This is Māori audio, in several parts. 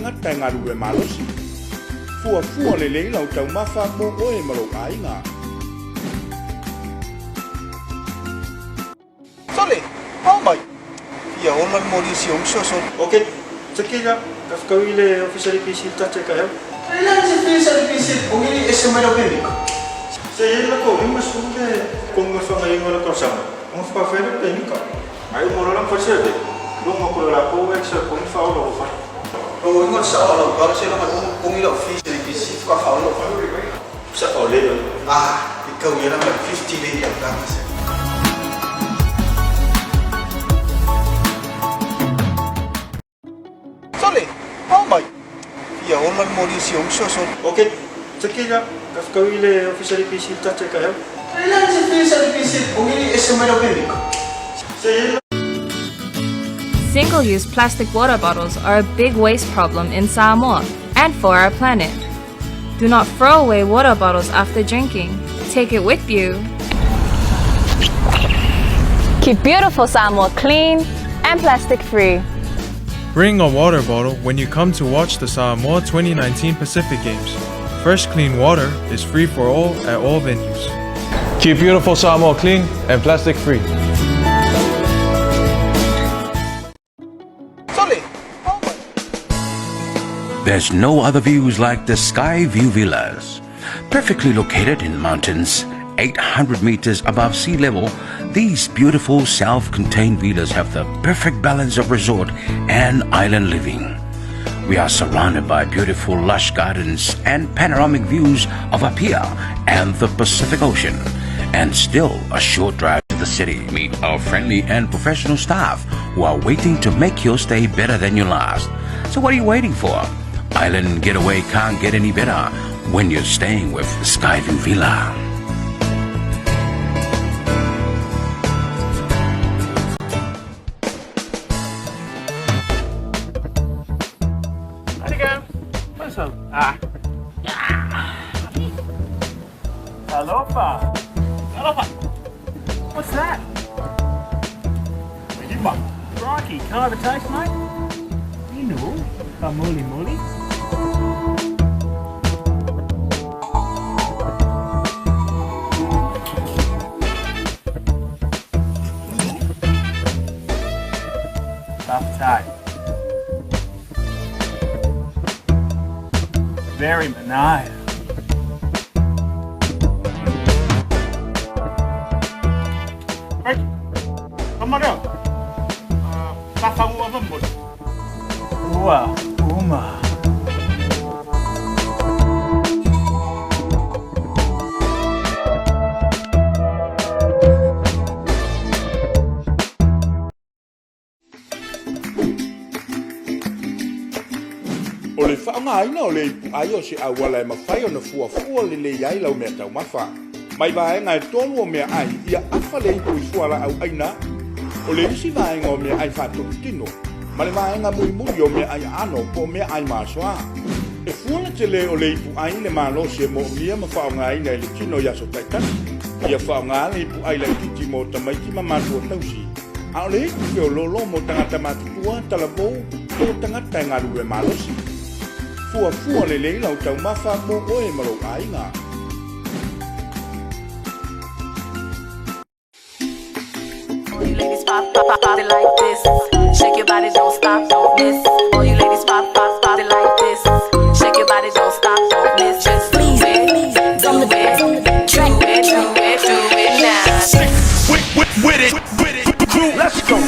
tangata ngaru e malosi. Fua le lau tau mafa mo oe malo ainga. Sorry, oh my. Ya online modi si so. Okay, sekira kafkawi le official PC tache kayo. Kailan si official PC ungili estimate opinic. Saya lako mas kunde kung fa ngayon wala ko sama. Ang fa fa na ka. Ay mo lang fa siya de. Nung ako la ko extra kung fa ulo fa. Oh, ingon sa ulo, para sila ungili official PC ka fa ulo fa. Sa ulo. Ikaw yan ang 50 day ang gamas. Sorry, oh my. Ya online modi si so. Okay, sekira kafkawi le official PC tache kayo. Kailan si official PC ungili estimate opinic. Single-use plastic water bottles are a big waste problem in Samoa and for our planet. Do not throw away water bottles after drinking. Take it with you. Keep beautiful Samoa clean and plastic-free. Bring a water bottle when you come to watch the Samoa 2019 Pacific Games. Fresh clean water is free for all at all venues. Keep beautiful Samoa clean and plastic-free. There's no other views like the Sky View Villas. Perfectly located in the mountains, 800 meters above sea level, these beautiful self-contained villas have the perfect balance of resort and island living. We are surrounded by beautiful lush gardens and panoramic views of Apia and the Pacific Ocean. And still a short drive to the city. Meet our friendly and professional staff who are waiting to make your stay better than your last. So what are you waiting for? Island getaway can't get any better when you're staying with Skyview Villa. How'd it go? What's up? Aloha. What's that? Crikey, can I have a taste, mate? You know, muli. Tough tie. Very benign. Hey, come on down. Kafangu apa mbod? Uma. O le whaangaina o le ipu ai o se awala e mawhai o na fuafua le iai lau mea tau mawha. Mai vaenga e tonu o mea ai ia awha le ipu i fuala au aina. O le isi vaenga o mea ai whātuku tino. Ma le vaenga mui o mea ai ano po mea ai māsoa. E fuala te le o le ipu ai le malo se mo mia ma whaangaina e le tino yaso taitani. Ia whaanga le ipu ai le kiti mo tamaiti ma mātua tausi. A o le ipu ke o lolo mo tangata mātutua talabou o tangata e ngaru e malosi. Fua le lau tau mafa mo oe malo ainga. All you ladies pop it like this. Shake your body, don't stop, don't miss. All you ladies pop it like this. Shake your body, don't stop, don't miss. Just please, do it now. With it, crew, let's go.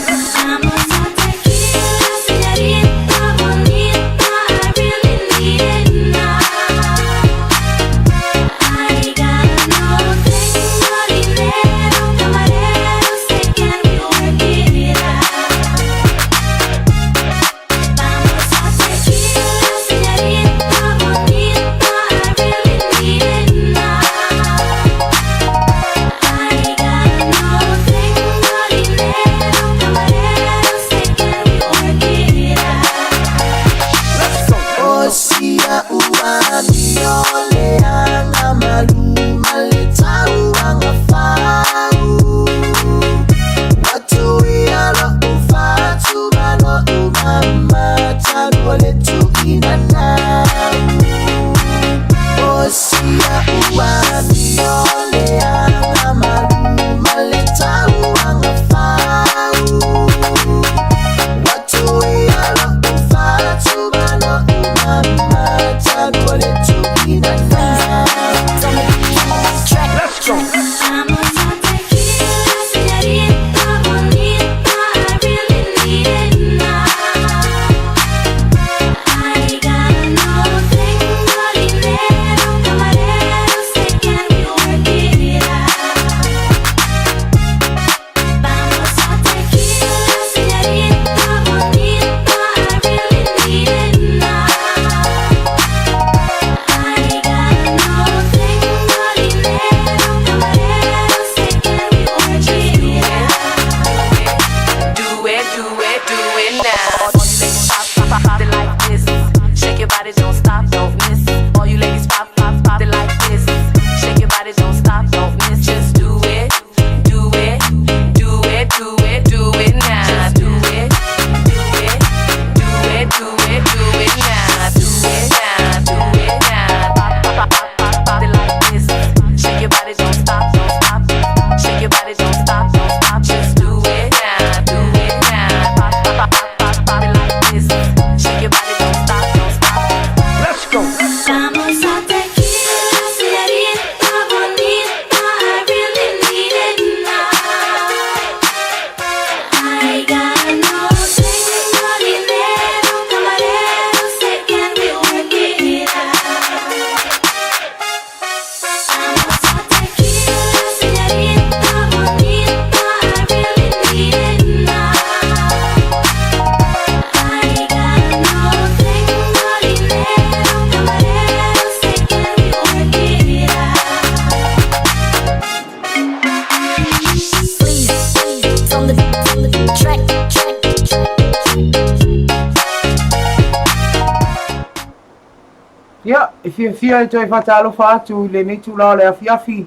Ia, fia e toi whatalofa atu le nei tū lao le afiafi.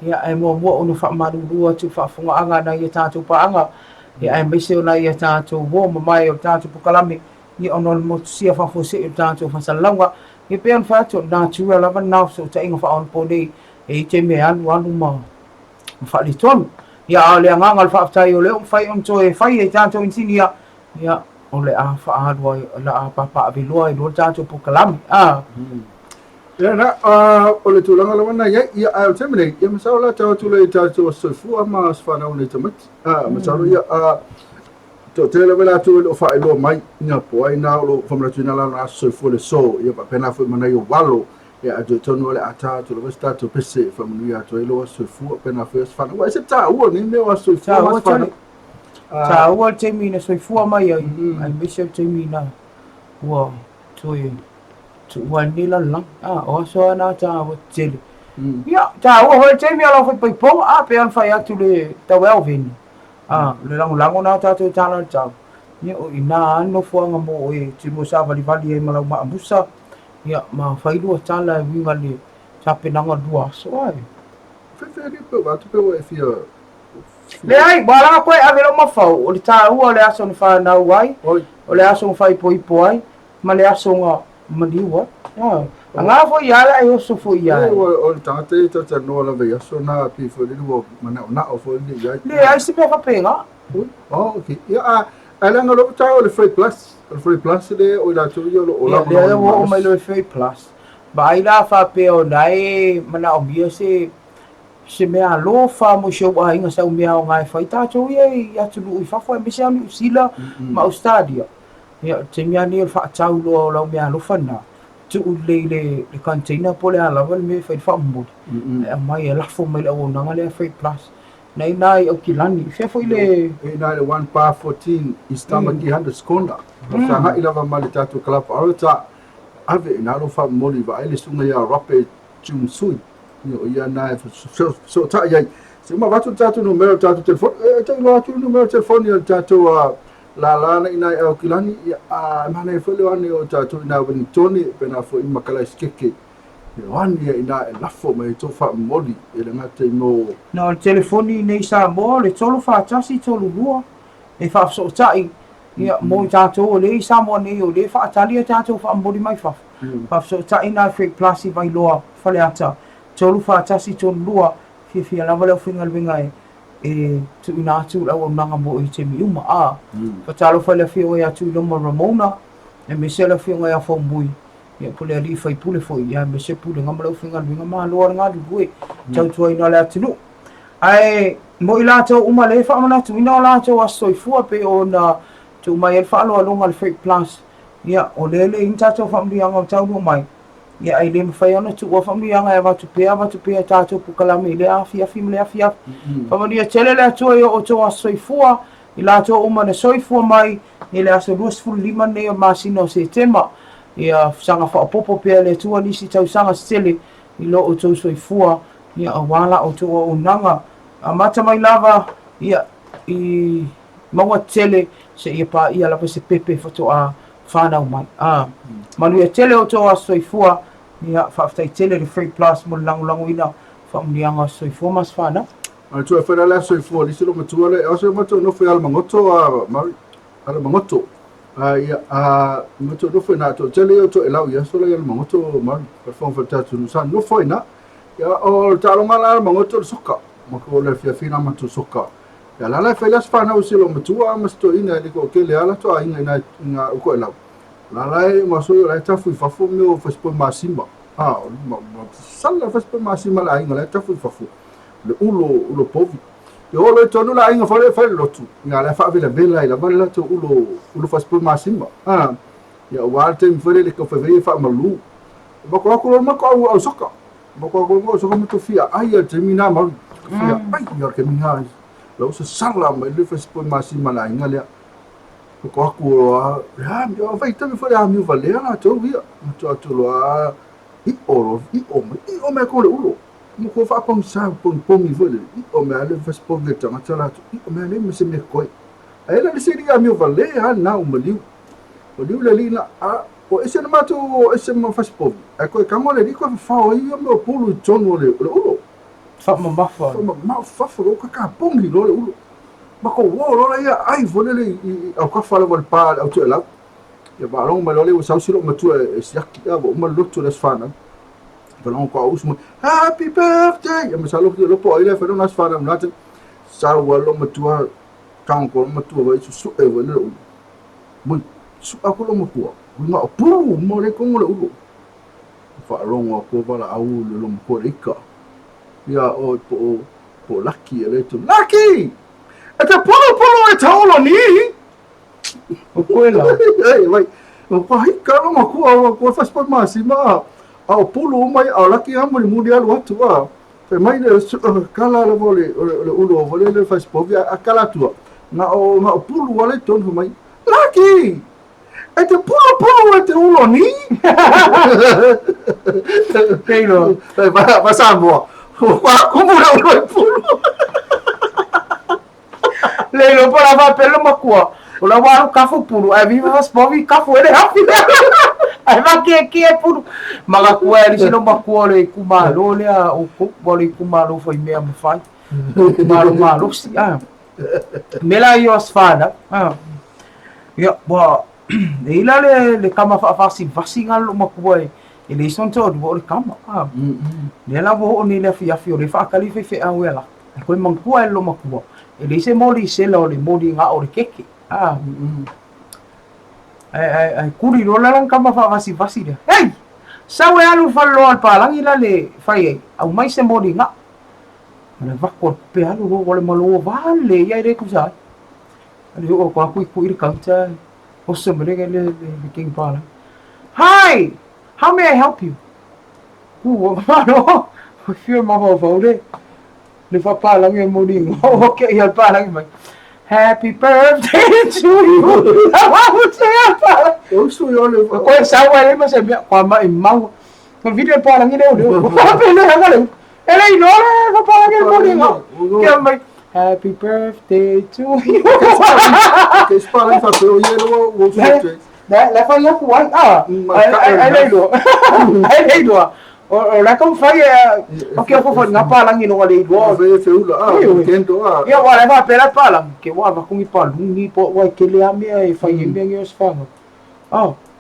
Ia, e mua mua ono whaamaruru atu whaafungaanga na ia tātou paanga. Ia, e meise o na ia tātou wo mamai o tātou pukalame. Ia, ono le motusia whafose o tātou whasalanga. Ia, pean whaatu nā tua lava nāw so ta inga whaon po nei. E te me anu ma whaali tonu. Ia, a le anganga le whaafutai o leo whai on toi whai e tātou insini ia. Ia, o le a whaadua la a papa avilua i lo tātou pukalame. Ia na, o le tūlanga lawa na ia au temene, ia masao la tau tūle i tātou soifua ma swhanau nei tamati. Masao ia, tō te lewe la tūle o whae loa mai, nga poai nā o lo whamratuina la na soifua le so, ia pa pena fui manai o walo, ia a tō tonu le a tātou le westa tō pese, whamanui a tō loa soifua pena fui as whanau. Wa e se tā ua ni mea wa soifua mas whanau. Tā ua te mina soifua mai ai, ai mese te mina ua toi. Wanila lang o so na ta wa tele ya ta o ho te mi ala foi pong a pe an fai atu le ta welvin le lang na ta to ta ta ni o ina no fo nga mo e ti mo sa vali vali e mala ma busa ya ma fai lu ta la wi vali ta pe na nga dua so ai fe ri pe va tu pe o fia le ai bala ko a velo ma fa o ta o le aso fa na wai o le aso fai poi poi ma le aso nga Maliwa. Nga fo yala e so fo yala. O tate ta no la ve so na pi fo le wo mana na o fo le ya. Le ai se me fa penga. Okay. Ya ala nga lo ta o le free plus. O free plus le o la tu yo o la. Le o mai lo free plus. Ba ila fa pe o dai mana o bia se me a lo fa mo show ai nga sa o mea o ngai fa ta tu ye ya tu lu fa fa me se am sila ma o stadia. Ya te mea ni fa tau lo lo mea lo fana tu le container pole ala vel me fa fa mo e mai la fo me o na le free plus nei o kilani fe foi le na le 1 par 14 istama ki 100 skonda sa ha ila va mali tatu club alta ave na lo fa mo li va ele sunga ya rape chum sui o ya na so ta ya se ma va tu tatu numero tatu telefone te lo tu numero telefone ya tatu la na ina e kilani a mana e fole ane o tātou ina wani toni pena fo ima kala skeke wani ina e lafo mai to fa moli e le ngate no no telefoni nei sa mo le tolo fa tasi tolo lua e fa so tai Ia mo tātou o le Samoa nei o le whaatali a tātou whaambori mai whaf. Whaf so ta ina Fake Plus i vai loa whale ata. Tolu whaatasi tonu lua fia lava leo whingal winga e tu ina atu lau o nanga mo i te miuma a. Whatalo whale fia o atu i loma Ramona e me se la fia ngai a whambui. Ia pule a li whai pule fo ia me se pule ngama leo whingal winga maa loa ngā lue. Tau tua ina le atinu. Ai mo i lātou uma le whaamana tu ina o lātou a soifua pe o na tu mai el whaaloa longa le Fake Plus. Ia o lele in tātou whaamrianga o taunu mai. Ia ai le mwhai ana tu ua whaamrianga e watu pea tātou pukalame le afiafi me le afiafi. Whamania tele le atua i o toa soifua i lātou uma na soifua mai ni le aso 25 nei o masino se tema. Ia sanga whaapopo pea le atua nisi tau sanga stele i lo o tau soifua. Ia a wala o toa o nanga. A mata mai lava ia i maua tele se ia pa ia lava se pepe foto a whanau mai. Manu ia tele o toa soifua ia whaftai tele le Fake Plus mo langu ina whamunianga soifua mas whanau. Tu e whera lea soifua lisi lo matua le ose matua no whai ala mangoto a mari ala mangoto. Ia matua no whai na to tele o to e lau ia so le ala mangoto mari pa whong whatatu nusan no whai na ia o talonga la ala mangoto le soka. Mako le fia matu soka. Ya la fa las fa na usilo matua masto ina le ko ke le ala to ina ina ko ela. La ma so la ta fu fa fu me fa spo masima. Sala fa spo masima la ina la ta fu fa fu. Le ulo povi. Yo le tonu la ina fa le lotu. Nga la fa vela ila bala to ulo fa spo masima. Ya walte mi fere le ko fa fa malu. Bako ko ma ko au soka. Bako ko so ko to fia ai termina ma fia ai ya ke minga lau se sala mai le fes po masima la inga le ko aku ya yo vai tami fa ya mi vale na to via to lo i me ko le ulo mo ko fa pom sa pom mi vale i o me ale fes po le tanga tala i o me ale me se me ko ai la se dia mi vale ha na o maliu le lina o ese na mato ese mo fes po ai ko ka mo le ko fa o i o me pulu tono le ulo Fama mafa. Fama mafa fo ka pongi lo ulo. Bako wo lo ia ai volele au ka fala wal pa au tu ela. Ya ba long malole o sau silo matu e siaki ya bo mal lotu les fana. Balong ko usmo happy birthday. Ya masalo ki lo po ile fa nas fana mlat. Sa walo matu kan ko matu wa su e wala ulo. Mun su aku lo matu. Nga pu mo le ko lo ulo. Fa long ko bala au lo mo rika. Ya o po laki ele tu laki e te polo e taolo ni o koela vai o pai karo ma ko faz por masima ao polo mai ao laki amo ni mundial watu wa pe mai le kala le vole le ulo vole le faz por via akala tu na o polo wale ton mai laki e te polo e te ulo ni keilo va sambo como le pulu le lo para va pelo makua o la waru kafu pulu ai viva vas povi kafu ele hapi ai va que pulu maga kua ele sino makua le kumalo le o ku boli kumalo foi me am fai malo si mela yo asfada ya bo ila le kama fa vasi ngalo makua ele son todo o kama le la bo ni le fia le fa kali fe a wela ko mangkua lo makua ele se moli se lo le moli nga o keke ai kuri lo la kama fa vasi de hey sawe alu fa lo al palang ila le fai au mai se moli nga le va ko pe alu lo le malo vale ya re kusa ale o ko ku ir kanta o se mele le king palang hi. How may I help you? Ano? Fear mavavole. Le fa palang yung muling. Okay, yan palang yung happy birthday to you. Tawag siya palang. So yun. Ako yung sawa rin masabi. Kwama imaw. Ang video palang yun. Pwede na nga rin. Elay, no? Fa palang yung muling. Kaya may happy birthday to you. Okay, palang fa pero yun. La fa ya kuwan ai dai do O la kom fai o ke ko fa ngapa lang ino le do. Ve fe ula kendo Ia wa la va pela pala ke wa va kungi pa lungi po wa ke le ame e fai me ngi os fa.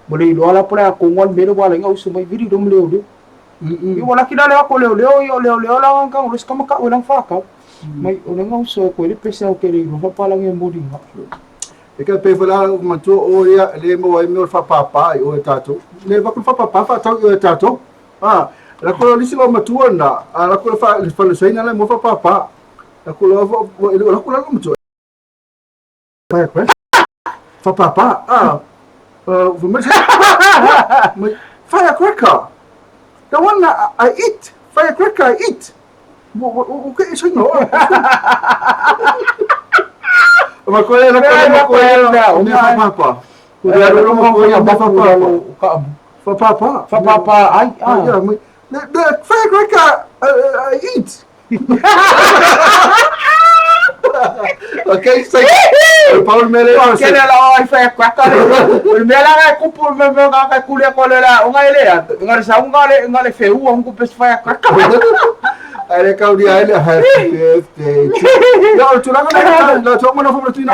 Mo le do ala pra ko ngon me do wala ngau su mai viri do mleo de. I wala ki dale ko leo la nga ulis ka maka ulang fa ka. Mai o ngau so ko le pesa o ke le ro pa lang e modi nga. E ka pe fala matu o ia le mo ai me fa papa o tato. Le va ko fa papa fa to o tato. La ko lisi lo matu na, la ko fa le saina le mo fa papa. La ko la ko matu. Fa papa. Firecracker. The one that I eat. Firecracker I eat. Okay, so no. Ma quella è la papa. Fa papa. The firecracker I eat. Okay, so Paul Mele. Che la firecracker. Il mela è kupul me ga kulia ko la o ngai le. Ngai sa ngale feu on ku pes firecracker. Ele kaudia ele happy birthday. No, tu la toma na forma tu na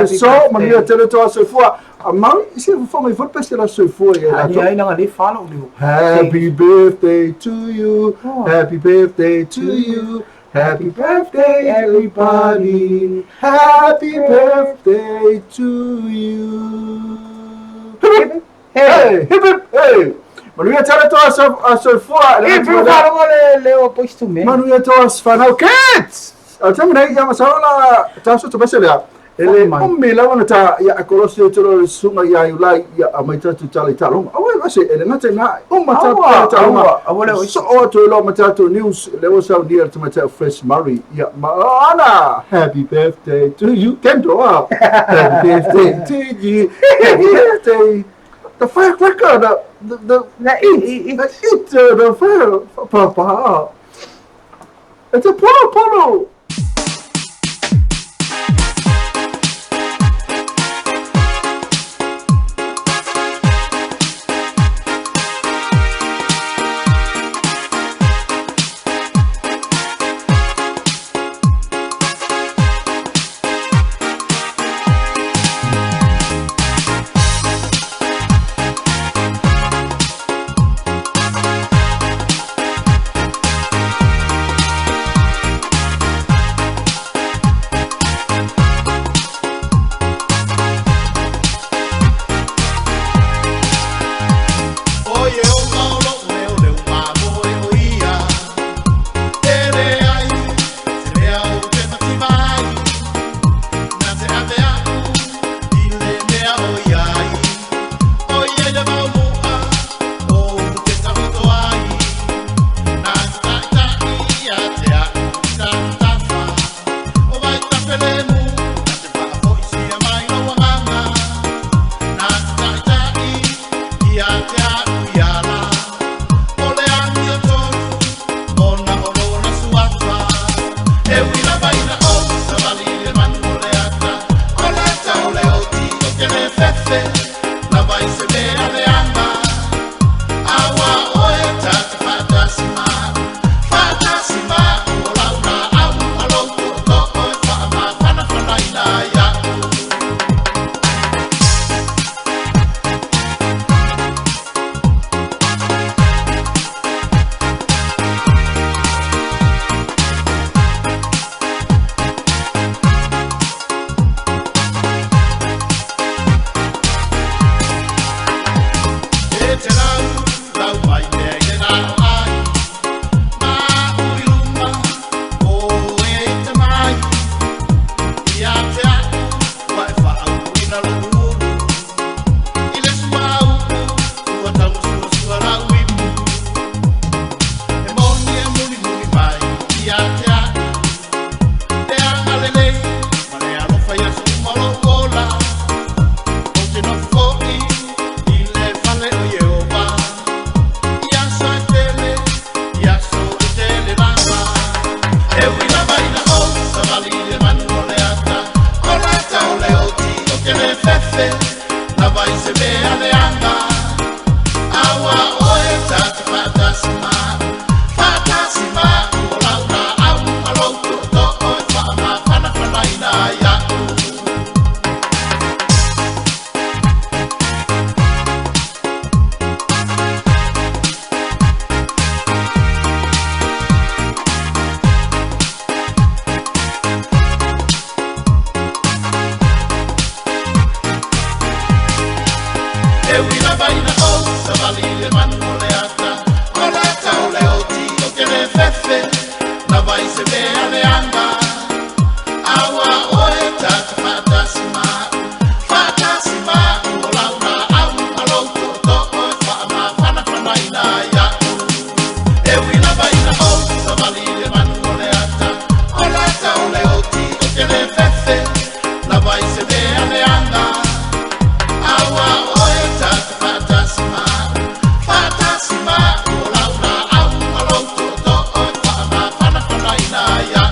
so mania territorio so for a man se for me for peste la so for ya. Ai na le fala o. Happy birthday to you. Happy birthday to you. Happy birthday everybody. Happy birthday to you. Hey, hey. Manu ia tala toa so fua. E pro fala le o posto me. Manu ia toa sfanau kids. Tama nei ia masaola taso to basela. Ele me la wana ta ia akorosi o tolo sunga ia ulai ia amaita tu tala taloma. Awe wase ele ngata na mata taloma. Awole so o to lo mata to news le was out there to mata fresh Murray. Ia maana happy birthday to you Kendo. Happy birthday to you. Happy birthday. The firecracker, the fire, papa. It's a polo. vaina o savali le manu o le ata o le ata o le oti o ke le fefe na vai se mea le anga awa o e tata fatasima fatasima o launa au alo to o fa ma fana fana ina ya e wina vaina o savali le manu o le ata o le oti o ke le fefe na vai se mea le anga awa o e tata fatasima fatasima o launa au alo to o fa ma fana fana ina ya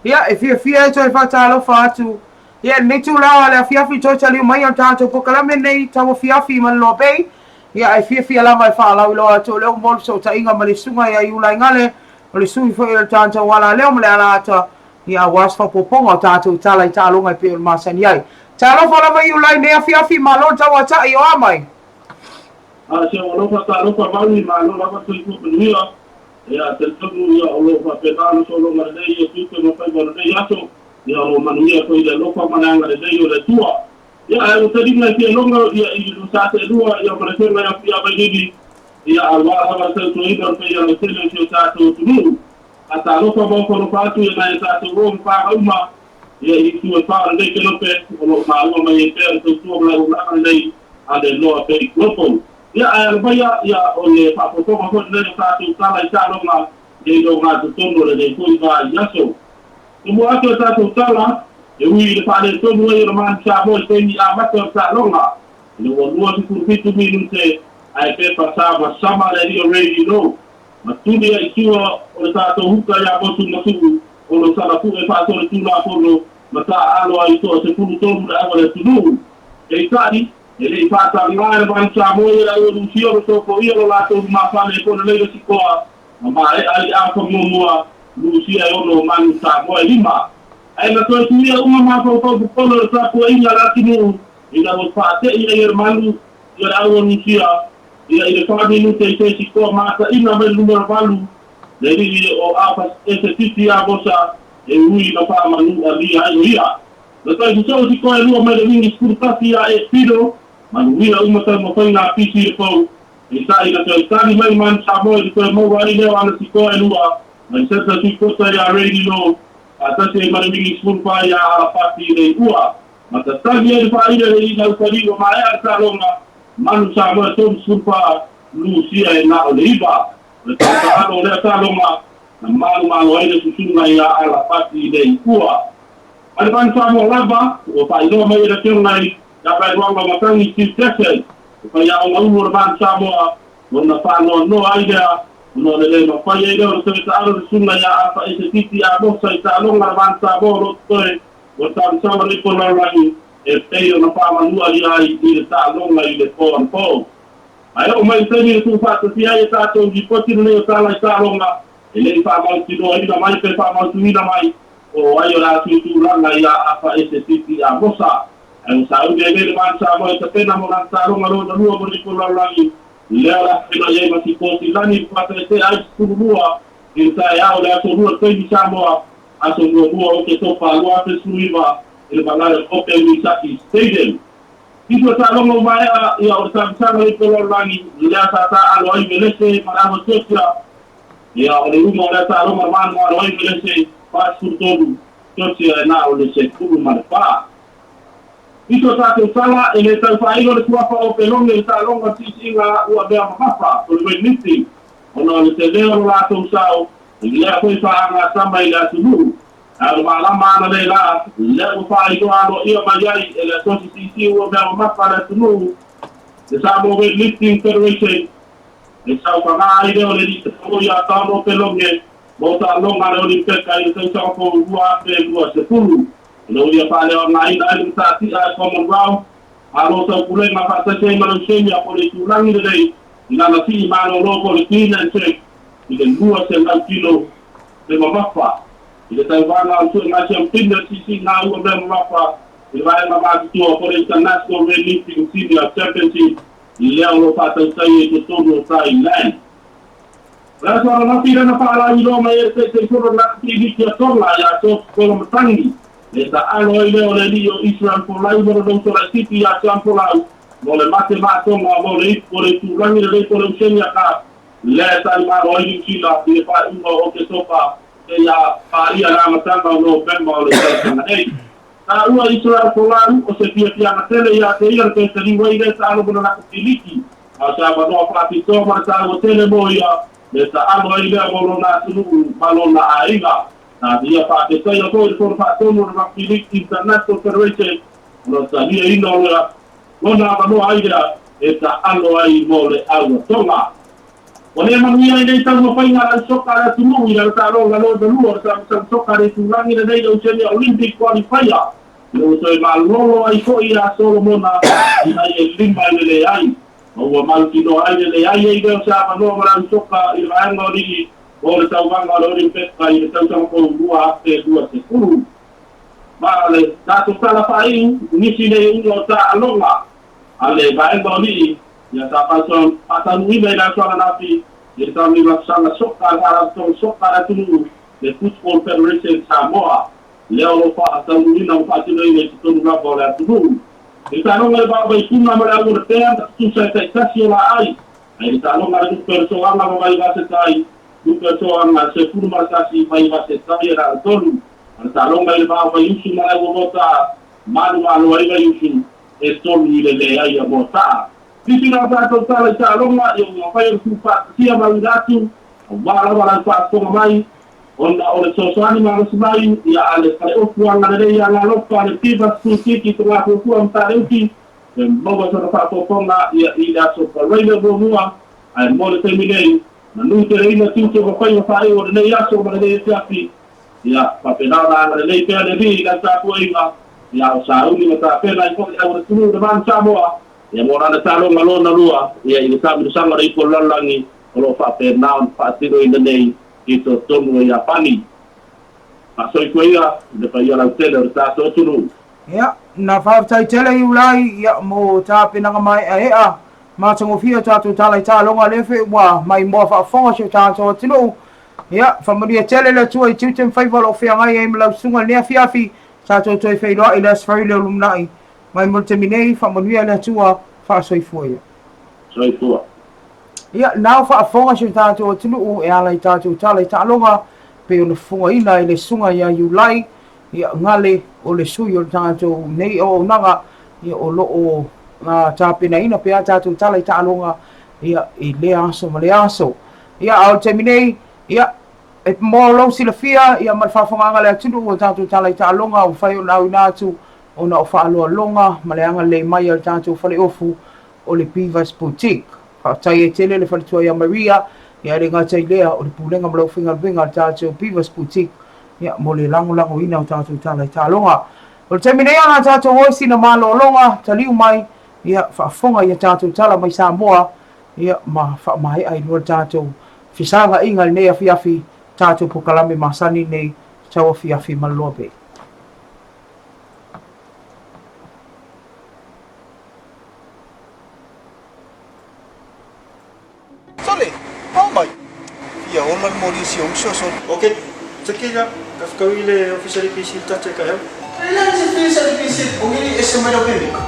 Ia, e fia toi whatalo whātu. Ia, nei tū lawa le fiafi toi tali mai o tātou pokalame nei TAUAFIAFI man LOABAY. Ia, e fia lama e whālau loa tō leo mol so ta inga ma le sunga ia iulai ngale. O le sui fo i tātou wala leo ma le ala ata. Ia, was whapoponga o tātou tālai tālonga i peo masani ai. Tālo whalama iulai nea fiafi ma lo tawata i o amai. Se o lofa ta lofa mali ma lo lava tui kupenuia. Ia te tumu ia o lofa petano so lo marenei e tuke ma whai marenei aso. Ia o manuia ko i le lofa mananga le dei o le tua. Ia e o te ringa ki e longa ia i lusate e lua ia marenei ia pia vai nini. Ia a wala hawa te tuida o te ia le tele si o tātou tunu. A ta lofa moko no pātu ia na e tātou rom pārauma. Ia i tu e pāra nei ke lope o lo maua mai e pēra te tua mla o lana nei a le loa peri klopo. Ia ai vaya ia o le papotonga ko le tātou tala i tāronga e do ngā tutono le koi va yaso. E mo atu tātou tala e ui le pāle tonu e o man sa mo te ni a mata tāronga. Le o lua si kurpitu minute ai pepa sama sama le rio ready no. Ma tuni ai kiwa o le tātou huka ia motu masuku o lo sala pu e pātou le tula pono ma tā alo ai to se pulu tonu le awa le tunu. E tari e lei fata ngare ban sa mo era o lucio so ko ia lo lato ma fa le ko le si ko ma ai a ko mo mo lucia o no man sa mo lima ai na to tu ia uma ma ko ko lo sa ko ia la tinu ina mo fa te ia hermano ia o lucia ia ile fa minute te si ko ma sa ina me numero valu le ri o apa ese titi a bosa e ui na fa manu ali ai ia le to so si ko e no me le vingi scurtati a e pido manuia uma ta mo foi na pisi e pau e sai na te tani mai man sa mo i ko mo wari le ana si ko e lua mai se ta tu ko ta ya ready no ata se mari mi school pa ya ala pati le ua ma ta tani e pa ile i na ko ri ma ya ta longa manu sa mo to school pa lucia e na oliva le ta ano le ta longa na manu ma o ile su na ya ala pati le ua ai ban sa mo lava o pa ilo mai le tio nai ya pai wanga matangi ki tese pa ya o ngau ban sa mo na fa no ai ya no le ma fa ya no se ta aro sunna ya apa ese titi a mo sai ta no ban sa mo lo toe o ta sa ma ni ko na lai e pe na fa ma nu ai ai i ta no lai le po an po ai o mai se ni tu fa ta si ai ta to di po ti no ta lai ta longa e le fa ma ti no ai na mai pe fa ma tu ni na mai o ai ora tu la ya apa ese titi a mo sa ang sabi de man sa mo sa pena mo lang sa ro ngaro na luo mo ni ko lang le ala pena ye masi ko silani pa te ai kulua in sa ya o la so ro te di sa mo a so ro o ke to pa lo a te suiva el balare o ke ni sa ki stadium ito sa lo mo mai ya o sa ni ko lang le sa ta alo i velese para mo socia ya o le mo la sa ro mo man mo alo i velese pa su todo socia na o le se ku ma pa ito sa te sala e le tau whaingo le tuapa o pelonge e sa longa tisinga ua bea makafa o le meeting ono le te leo la tau sao e lea koe whaanga sama i le AsoLulu a le maalama ana le la lea mo whaingo ano ia mai e le tosi tisi ua bea makafa le AsoLulu e sa mo meeting federation e sa whanga ai leo le rita o ia tamo pelonge mo ta longa le o ni peka i le tau sao ko ua pe ua se pulu no dia pale online ai ta ti a common ground a lo sa pule ma fa se ma lo se mi a pole tu lang de dei ina na ti ma lo lo pole ti na se i le lua se lau kilo le mamafa. I le taiwana au tue ngā champina sisi ngā ua me mamafa i vai mamati tua for International Weightlifting Senior Championship i leo lo whātautai e te tonu o Thailand. Rā sora na pira na whaala i roma e te koro na tini ki a tonga i a tos koro matangi. Le ta alo i leo le li o Israel for Lai moro dong sora siti i a champolau mo le mate mātonga mo le ipo le tūrangi le reito le usenia ka le tai maro i sila i le wha unga o ke sopa e ia pāria rā matanga o November o le taitanga ei. Ta ua Israel for Lai o se pia pia na tele i a te ia te liwa i le ta alo mona na kutiliki. A sa wanoa whati tōma ta o tele mo ia le ta alo i lea moro nā tunu malona a inga. Nā dia whate tai o tōi koro whatono na Philips International Federation no ta lia ina o lea mona manoa aidea e ta alo ai mo le aua tonga. O le manuia i nei tau mawhainga la soka la tunu i la ta ronga lo da lua sa soka le tulangi le nei le usenia Olympic qualifier. Lo toi malolo ai ko i a Solomona i ai e lima i le ai. Ua malutino ai le ai e leo sa manoa mara soka i la anga ori o le tau vanga le ori peka i le tau samako lua ate lua se kuru. Ma le tato tala whai nisi le ungo ta alonga a le vaenga ori ia ta pason patanu i mei la soanga napi i le tau ni sanga soka ala tau soka la tunu le Football Federation Samoa leo lo wha atau ina o whaatino i le titonu rapa o le atunu. I tānonga le bāba i kuna mara au le pēa, ta tusa e tai kasi o la ai. Ai tānonga le nuper soanga ma mai vase tai, nuper soanga se furu masasi mai vase tai e ra tonu. Ai tānonga le bāba i usu mara au mota, manu ai vai usu, e tonu i le ai a mota. Titi nga tātou tala i tānonga, i o whai o kupa tia mai ratu, o wala whātonga mai, ona o le sosoani malasumai ia ale kare ofuanga le rei ala lopa le pivas kutiki tunga kukua mtareuki e mogo sora whāpoponga ia i le aso pareile mua ai mole teminei na nute reina tūte whawhai o whae o le nei aso ma le nei tiapi ia papenana ana le nei pēa le ri i tāpua inga ia o sauni ma tāpena i koki au le tunu le man Samoa ia morana tālonga lona lua ia i le tāmiru sanga rei po lalangi o lo whapenao whaatino i le nei i to tonu e a pani. A soi koe ia, le pai ala utele o tātou tunu. Ia, na whaatai tele i ulai, ia mo tāpenanga mai a ea, mātango fia tātou tālai tālonga lewe, wā mai mua whaafonga si o tātou tunu. Ia, whamaria tele le tua i tiutem whaiwala o whiangai e mlau sunga nea fiafi, tātou toi whairoa i le asfari le lumnai. Mai mo te minei, whamaria le tua, whaasoi ia. Soi fua. Ia, nau whaafonga si tātou tunu e alai tātou tālai tālonga pe o na funga ina i le sunga ia iulai ia ngale o le sui o tātou nei o nanga ia o loo tāpena ina pe a tātou tālai tālonga ia i le aso ma le aso. Ia au te minei, ia e mō si la fia ia ma le whaafonga anga le atunu o tātou tālai tālonga o whai o nau nātu o na o whaaloa longa ma le anga le mai o tātou whale ofu o le Pivas Boutique. Tai e tele le whalitua ia Maria, ia re ngā tai lea o le pūlenga malau whinga winga tātou Pivas Boutique, ia mo le lango ina o tātou tālai tālonga. O le teminei ana tātou hoisi na malo longa, taliu mai, ia whaafonga ia tātou tala mai Samoa, ia ma whaamahe ai lua tātou fisanga inga nei a fiafi, tātou pokalame masani nei TAUAFIAFI ma LOABAY. Ia ona le molisi o so. Ok, tequila, kafkawi le official PC tache ka eu. Ela se fez a PC, o ngini ese mai o bemiko.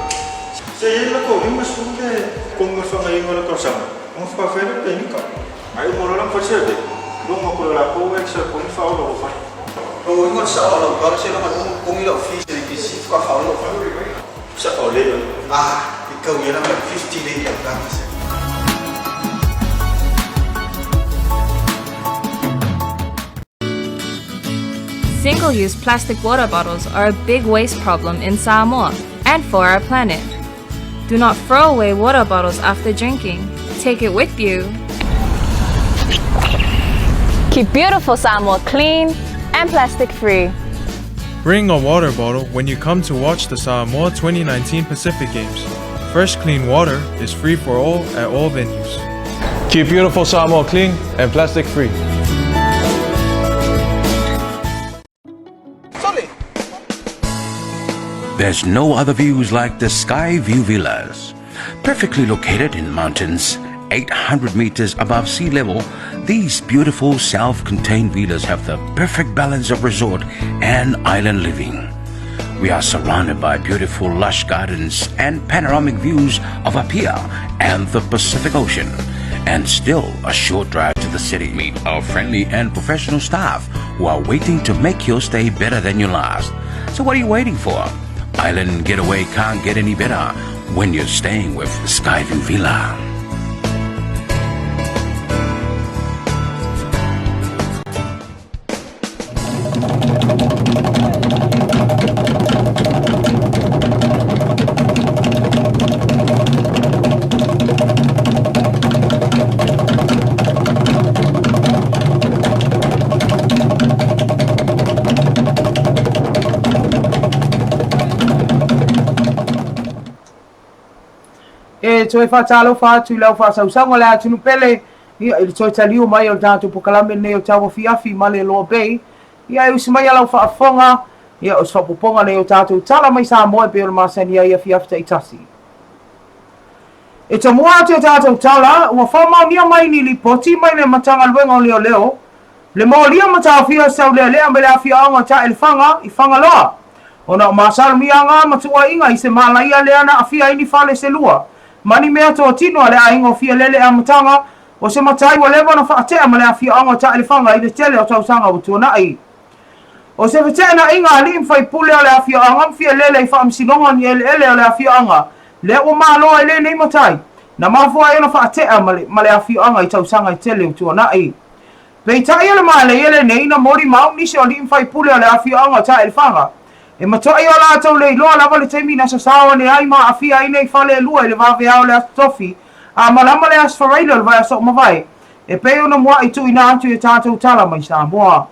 Se ele ko lima sunde kongo fanga ingo le kosama. On fa faire bemiko. Mai mo rola fa sebe. Longo ko la po exa ko ni fa o lo fa. O ingo sa o lo ka se lo ma ko ngi lo official PC ka fa o lo fa. Sa o le. Ah, i ka wi na 50 le ya ka se. Single-use plastic water bottles are a big waste problem in Samoa and for our planet. Do not throw away water bottles after drinking. Take it with you. Keep beautiful Samoa clean and plastic-free. Bring a water bottle when you come to watch the Samoa 2019 Pacific Games. Fresh clean water is free for all at all venues. Keep beautiful Samoa clean and plastic free. There's no other views like the Sky View Villas. Perfectly located in mountains 800 meters above sea level, these beautiful self-contained villas have the perfect balance of resort and island living. We are surrounded by beautiful lush gardens and panoramic views of Apia and the Pacific Ocean, and still a short drive to the city. Meet our friendly and professional staff who are waiting to make your stay better than your last. So what are you waiting for? Island getaway can't get any better when you're staying with Skyview Villa. Toi whatalo whātu lau whāsausanga lea tunu pele. Ia ili toi taliu mai o tātou pokalame nei o TAUAFIAFI ma le LOABAY. Ia usi mai lau whaafonga. Ia o whapoponga nei o tātou tala mai Samoa pe o masani ia fiafta itasi. E ta mua ate o tātou tala, ua whamaunia mai ni li poti mai le matanga luenga o leo leo. Le maulia matawhia sau lea lea me lea fia anga ta elefanga I whanga loa. Ona o masalmi anga matua inga I se malaia lea na afia ini whale se lua. Mani mea tō tino ale aingo fia lele a matanga o se matai wa lewa na whaatea ma lea fia anga ta elefanga I le tele o tausanga o tōna ai. O se whatea na inga ali mwhai pule o lea fia anga fia lele I whaamsinonga ni ele o lea fia anga. Lea o maa loa ele nei matai. Na mafua e na whaatea ma lea fia anga I tausanga I tele o tōna ai. Pei tai ele maa le ele nei na mori mau nisi o li mwhai pule o lea fia anga ta elefanga. E matoi o la tau le loa lava le teimi na sasawa ne ai ma afia I nei whale lua I le wawe au le astofi. A malama le asfaraila le vai asok mawai. E peo na mua I tu ina atu e tātou tala mai Samoa.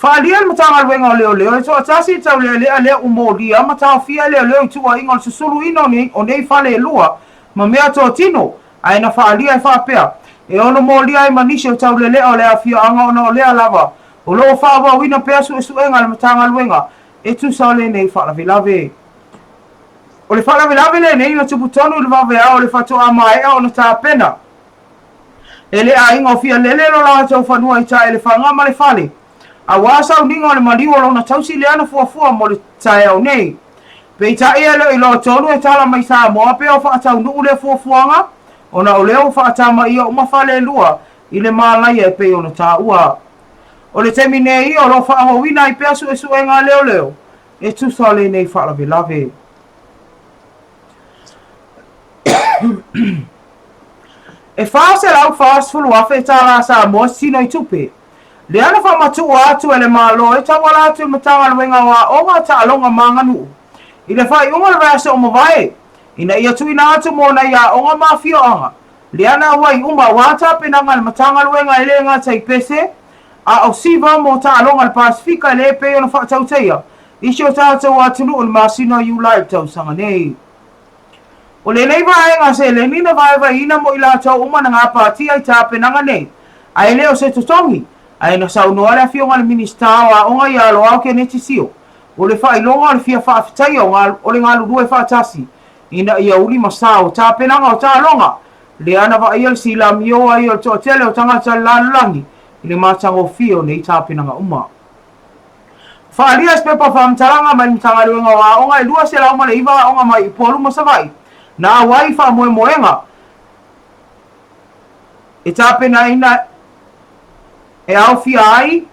Whaalia le matanga luenga o leo leo. E toa tasi tau lea lea lea umolia. Matao fia lea leo I tua inga o susulu ino o nei whale lua. Ma mea toa tino. Ai na whaalia e whaapea. E ono molia I manisi o tau lea o lea fia anga ona o lea lava. O loo whaawa wina pea su e suenga le matanga luenga. E tu sa le nei whalavelave. O le whalavelave le nei na tupu tonu le wawe au le whatoa mai au na tā pena. E le a inga o fia lele lo la tau whanua I tā ele whangama le whale. A wāsau ninga o le maliwa lo na tausi le ana fuafua mo le tae au nei. Pei ta ea leo I lo tonu e tala mai Samoa pe o whaatau nuu le fuafuanga. O na o leo whaatama I o umawhale lua I le mālai e pe o na tā ua. O le temi nei o lo whaahowina I pea su e su e ngā leo leo. E tu sa le nei whaalavelave. E whaase lau whaas fulu afe tā la Samoa sino I tupe. Le ana whamatua atu e le malo e tawala atu matanga luenga wa o ngā ta alonga manganu. I le whai unga le rasa o mawai. Ina ia tuina atu mōna ia o ngā mafio anga. Le ana wai uma wata penanga le matanga luenga ele ngā taipese. A o siva mo ta alonga le Pasifika le pe ona whaatauteia. Isi o tātou atunu o le masino you live tau sanga nei. O le nei vaenga se le nina vaeva ina mo ila tau uma na ngā pātia I tā penanga nei. Ai leo se tutongi. Ai na saunoa le fionga le minista wa onga I alo au ke netisio. O le whailonga o le fia whaafitai o le ngā lurue whaatasi. Ina ia uli masao tā penanga o tā longa. Le ana va ia le sila mio ai o tō tele o tangata lalulangi. I le mātango fio nei tā penanga uma. Whaalia spepa whaamtaranga mai mtanga luenga wa onga I lua se lauma le iwa onga mai I polu masawai. Na awai wha moe moenga. E tāpena ina e au fia ai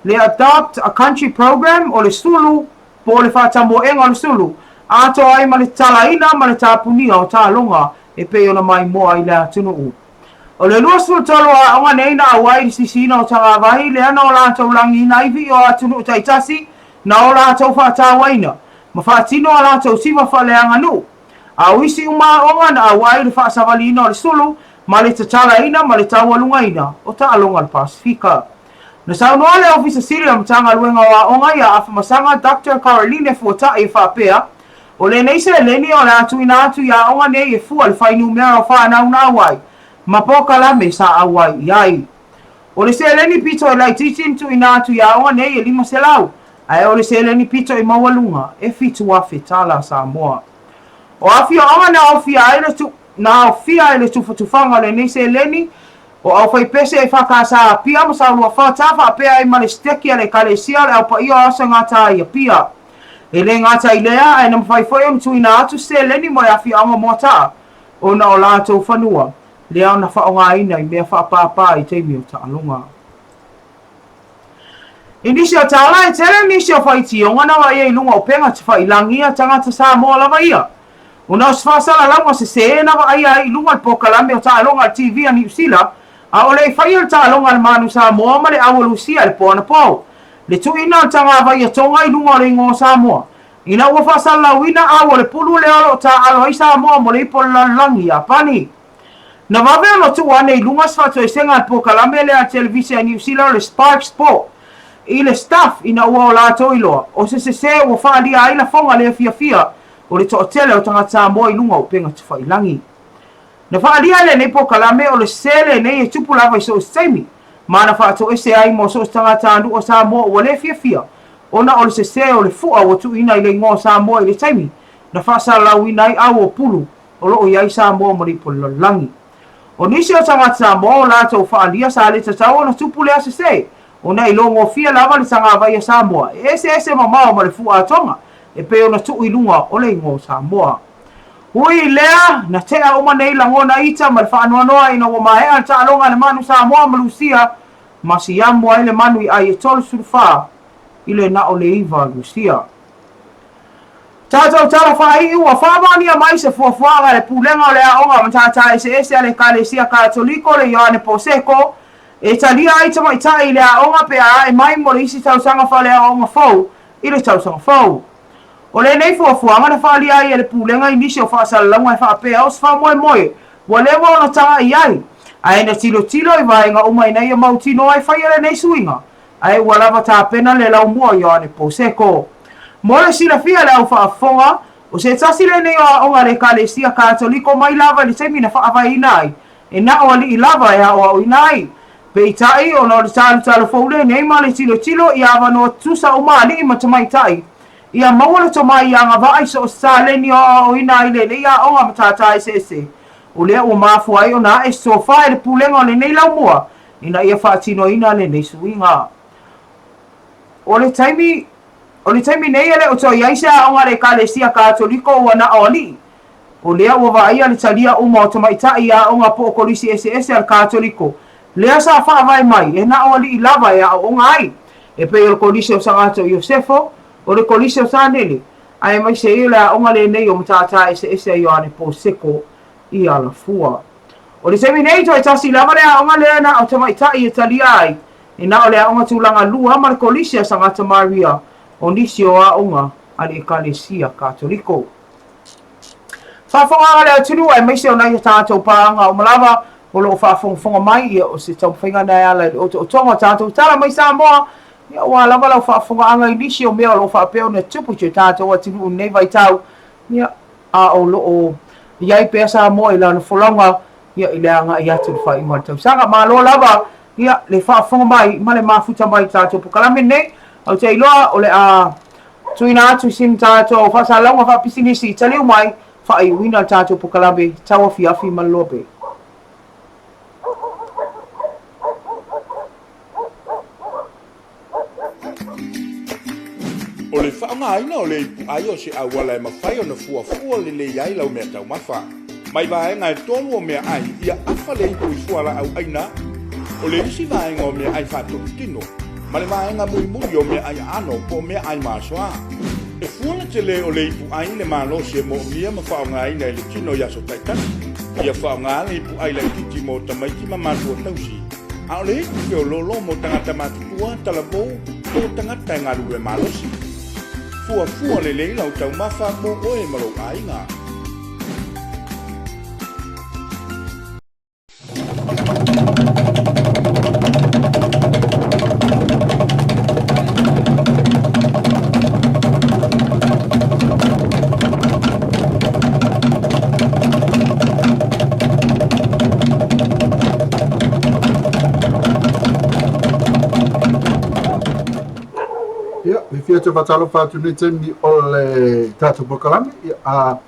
le adopt a country program o le sulu po le whaata moenga o le sulu. Ato ai ma le tala ina ma le tāpunia o tā longa e pe ona mai moa I le atunu u. O le lua sulu tolo a onga neina awai sisina o tanga vahi le ana o la tau langi naivi o atunu u taitasi na o la tau whaata waina. Ma whaatino o la tau siwa whale anganu. A uisi uma onga na awai le whaasawali ina o le sulu ma le tatala ina ma le tawalunga ina o ta alonga le Pasifika. Na saunoa le ofisa Siria mtanga luenga wa onga ia afa masanga Dr. Caroline Fuata e whapea o le neise leni o le atu ina atu ia onga nei e fua le whainu mea o whanau na awai. Mapoka la me sa awai iai. O le seleni pito e lai titin tu ina atu ia onga nei e 5 selau. Ai o le seleni pito e mawalunga e fitu a fetala Samoa. O afia onga na ofia ele tu na ofia ele tu futufanga le nei seleni o au fai pese e whakasa pia ma sa lua whatafa a pea e male steki ale kalesia le au pa ia asa ngata ia pia. E le ngata ilea e na mwhai foi on tu ina atu seleni mo e afia onga mota o na o lato whanua. Le au na whaonga ina i mea whapapa i teimi o ta'alunga. Inisi o ta'ala e tere nisi o whaiti o ngana wa ia i lunga o penga te whailangia tangata Samoa lava ia. Una o sfasala langa se se na wa ia i lunga pokalame o ta'alunga TV a New Zealand a o le whai o ta'alunga le manu Samoa ma le awalusia le poana pau. Le tu ina o tanga wa ia tonga i lunga o le ingo Samoa. Ina ua whasala wina a o le pulu le alo o ta'alo i Samoa mo le ipo lalangi a pani. Na vave no tu ane i lunga sfato e senga po kalame le a televisia a New Zealand le Spark Sport. I le staff ina ua o la toiloa. O se ua whaalia aina fonga le fia o le tootele o tangata mo i lunga o penga tu whailangi. Na whaalia le nei po kalame o le sele nei e tupu lava i so steimi. Ma na whaato ese ai mo so tangata andu o Samoa o le fia. Ona o le se o le fua o tu ina i le ngō Samoa i le taimi. Na whaasala wina i au o pulu o loo iai Samoa mo li po langi. O nisi o tangata Samoa o lato whaalia sa le tatau o na tupu le se. O na ilongo fia lava le tanga vai a Samoa. Ese mamao ma le fua atonga. E pe ona tu ilunga o le ngō Samoa. Hui lea na tea uma nei langona ita ma le whaanoanoa ina o mahea ta alonga le manu Samoa malusia. Masi yamu ai le manu i ai e tolu surfa. Ile na o le iwa lusia. Tātou tala whai ua whamania mai se fuafuanga le pulenga o le aonga ma tātai ese ale kalesia katoliko le Ioane Poseko. E talia ai tama itai le aonga pe a e mai mo le isi tausanga wha le aonga fau i le tausanga fau. O le nei fuafuanga na whalia ai le pulenga i nisi o whaasalalonga e whaapea o sfa moe. Wa lewa o na tanga i ai. Ai na tilo i vaenga umai nei o mautino ai whai le nei suinga. Ai walava tā pena le lau mua Ioane Poseko. Mole sila fia le au whaafonga, o se tasi le nei o aonga le kalesia katoliko mai lava le temi na whaavai inai. E na o li i lava e au inai. Pe itai o no le talo faule nei ma le tilo i awa no tusa o maa li ma tamai tai. Ia maua le tomai i anga vai so sa le ni o inai le i aonga matatai se. O lea o maafu ai o na e so fai le pulenga o le nei lau mua. Ina ia whaatino ina le nei suinga. O le taimi nei ele o toi aise a onga le kalesia katoliko ua na oli. O lea ua vaia le talia uma o tamaitai a onga po o kolisi ese al katoliko. Lea sa whaavai mai e na oli i lava e a onga ai. E pe o kolisi o sangato Iosefo o le kolisi o sanele. Ai mai se ile a onga le nei o matata ese a Ioane Poseko i ala fua. O le taimi nei toi tasi lava le a onga le na o tamaitai e talia ai. E na ole a onga tūlanga lua ma le kolisi a sangata Maria. O nisi o aonga ale kalesia katoliko. Whaafonga le atunu ai meise o nai tātou pāanga o malawa o loo whaafonga mai o se tau whainga nei ala o tonga tātou tala mai Samoa. Ia ua lava lau whaafonga anga i nisi o mea o loo whaapeo na tupu te tātou atunu nei vai tau. Ia a o loo iai pēr Samoa i lana wholonga ia i leanga i atu wha i mara tau. Sanga maa lo lava ia le whaafonga mai ma le mafuta mai tātou pukalame nei. Au te iloa o le a tuina atu sin tātou whasalonga whapisinisi i taliu mai whai wina tātou pokalabe TAUAFIAFI ma LOABAY. O le whaangaina o le ipu ai o se awala e mawhai o na fuafua le le iai lau mea tau mawha. Mai vaenga e tolu o mea ai ia awha le ipu i fuala au aina o le isi vaenga o mea ai whātuk tino. Ma le vaenga mui o mea ai ano po mea ai masoa. E fuana te le o le ipu ai le malo se mo mia ma whaongaina e le tino yaso taitani. Ia whaonga le ipu ai le kiti mo tamaiti ma matua tausi. A o le ipu ke o lolo mo tangata matutua talabou o tangata ngaru e malosi. Fua le leila o tau mawha mo oe marau ainga. Ia, fia te whatalo whātu nei temi o le tātou pokalame. Ia,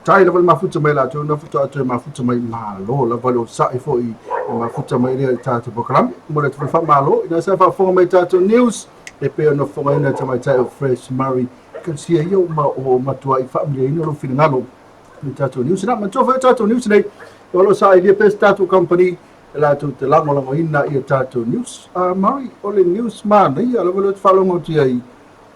tai lava le mafuta mai la na futa atu mafuta mai malo lava le sa'i fo I mafuta mai le tātou pokalame. Mo le tuwha malo, ina sa whafonga mai tātou news, e peo na whonga ina tamai tai o Fresh Murray. Kan sia ia o matua I whaamile ina lo whingalo i tātou news. Ina, matofa I tātou news nei, o lo sa'i lia pes tātou company, la tu te lango ina I tātou news. Murray, o le news mana ia, lava le whalongo tia I,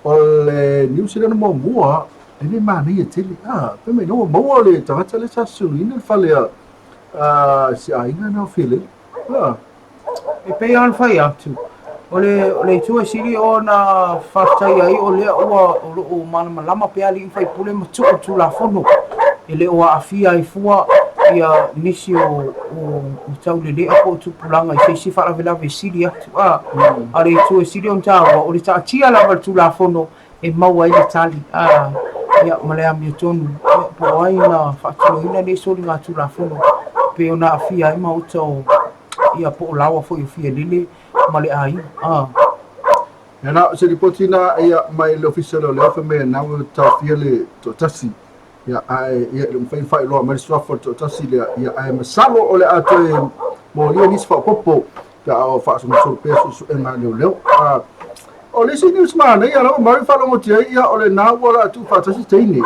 o le news ina mo mua, ele mana ia tele. Pe me no mo le tangata le sa sulina le fale si ainga na fele. E pe an fai atu. O le tua siri o na whaftai ai o lea o mana malama pe ali fai pule matu o tu la fono. Ele o afia I fua ia nisi o tau le lea po tu pulanga I se whara vela ve siri atu. A le tua siri on tawa o le ta tia lava tu la fono e maua I le tali. Ia malea mi tonu po ai na whaatino ina ne sori ngā tu la fono. Pe o na afia I mauto ia po lawa fo I fia lile male ai. Nā, se ripotina ia mai le official o le ofa mea nā o tau fia le to tasi. Ia le mwhai loa mai swafa to tasi le ia ai masalo o le ato e mo lia nisi whapopo ka au whaasonga soro pesu su e ngā leo. O le si news mana ia la mai whalongo tia ia o le nā wala atu whaatasi teine.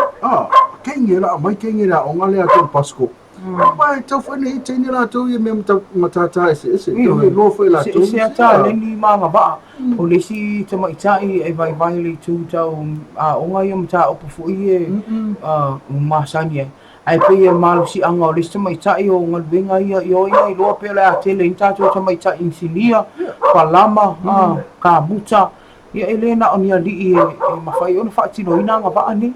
Kenge la mai kenge la o ngā le ato pasko. Mai tau whane I teine la tau ia mea matata ese. Tau he loa whai la tau. Se ata le ni manga ba. O le si tama itai e vai le tu tau o ngai ia mata opo fui e masani ai. Ai pe e malu si anga o le tama itai o ngalwenga ia I o ia I loa pe le a tele in tato tama itai insilia, palama, ka muta. Ia ele na onia li e mawhai ona whaatino ina nga waa ni.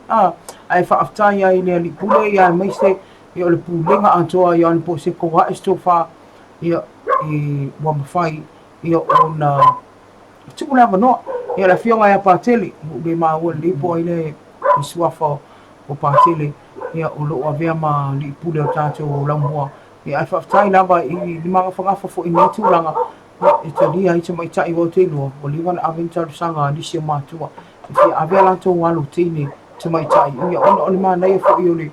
Ai whaaftai ai le li pule ia mai se ia o le pulenga antoa ia ni po se koha estofa ia wa mawhai ia o na tuku lava noa. Ia la fionga ia pātele, le maa ua li po ai le suafa o pātele ia o loo avea ma li pule o tātou o laumua. Ia ai whaaftai lava I limanga whangafa fo I netu langa. E talia I tama itai o te loa, o liwana aventaru sanga nisi o mātua. E fia avea lanto walo teine tama itai. Ia ona maa nei fo I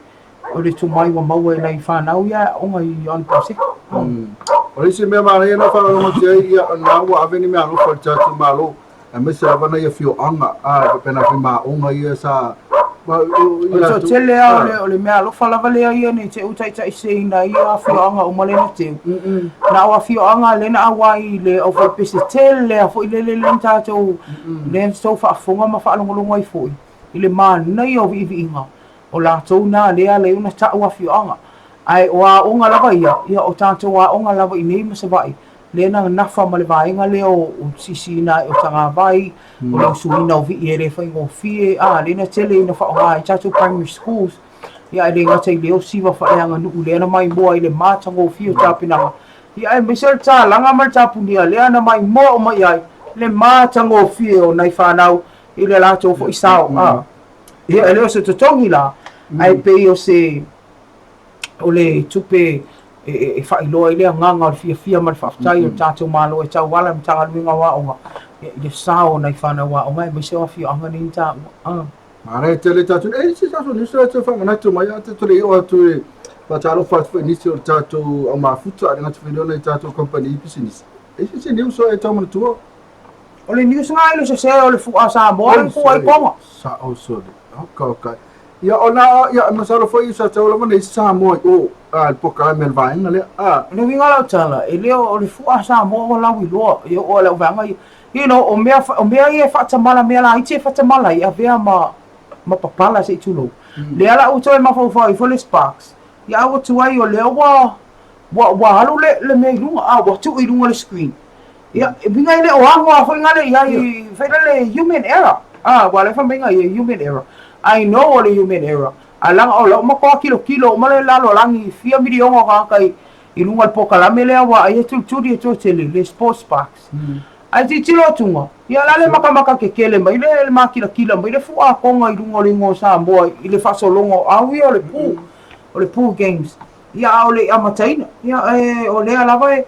o le tumai wa maua e nei whanau ia onga I on pasek. O le si mea mana ia na whanau tia ia nā ua aveni mea alofa I tātou malo. E mese lavana ia fio anga, pena fi maa onga ia sa... O tele o le mea alofa lava lea ia nei te utai se ina ia a fio anga o malena teu. Na o a fio anga lena awa I le au fai pese tele lea fo I le tātou le stau whaafonga ma whaalongolonga I fo I le maa nei o vi inga. O la tau nā lea le una tau a fio anga. Ai o a onga lava ia o tātou a onga lava I nei masawai. Le na nafa ma le vaenga le o sisi na o tanga vai o le suina o vi e le whai ngō fie le na tele ina whaonga I tātou primary schools ia le ngata I leo siwa whaeanga nuu le na mai moa I le māta ngō fie o tāpinanga ia e mesel tā langa mai tāpunia le ana mai moa o mai ai le māta ngō fie o nai whanau I le lātou fo I sao ia e leo se totongi la ai pe o se o le tupe e whailoa I lea nganga o le fia ma le whaftai o tātou malo e tau wala mtanga luinga waonga I sao nai whanau waonga e mese o fia anga ni tā Mare tele tātou, si tātou nisi o te whanganatu mai a te tole o atu e Patalo whaatwha nisi o tātou au mafuta a ngatu whileona I tātou company I business. E si news o e tau mana tua? O le news ngai le se o le fua sa moa le fua I konga. Sa o sole, okay. Ia ona ia masalo foi sa tau la mana sa moa o al poka mel vaenga le le winga la tala e le o le fua sa moa o la wilo e o le vanga o mea ia whaatamala mea la ite whaatamala I avea ma papala se tulo. Le ala uto e mawhau I fo sparks. Ia awa tuai o le wa halu le mea ilunga wa tu ilunga le screen. Ia winga I le o hango a fo ingale ia I whaida le human error. Wa le whamenga I human error. I know all the human error. Alang o ma ko kilo ma le lalo langi fia miliongo ka kai I lunga poka la mele wa ai tu to tele le sports parks. Ai ti tilo tunga. Ia la le maka kele mai le makila mai le fu a konga I lunga le ngo sa mo I le faso longo a wi o le pool games. Ia o le amataina. Ia o le ala vai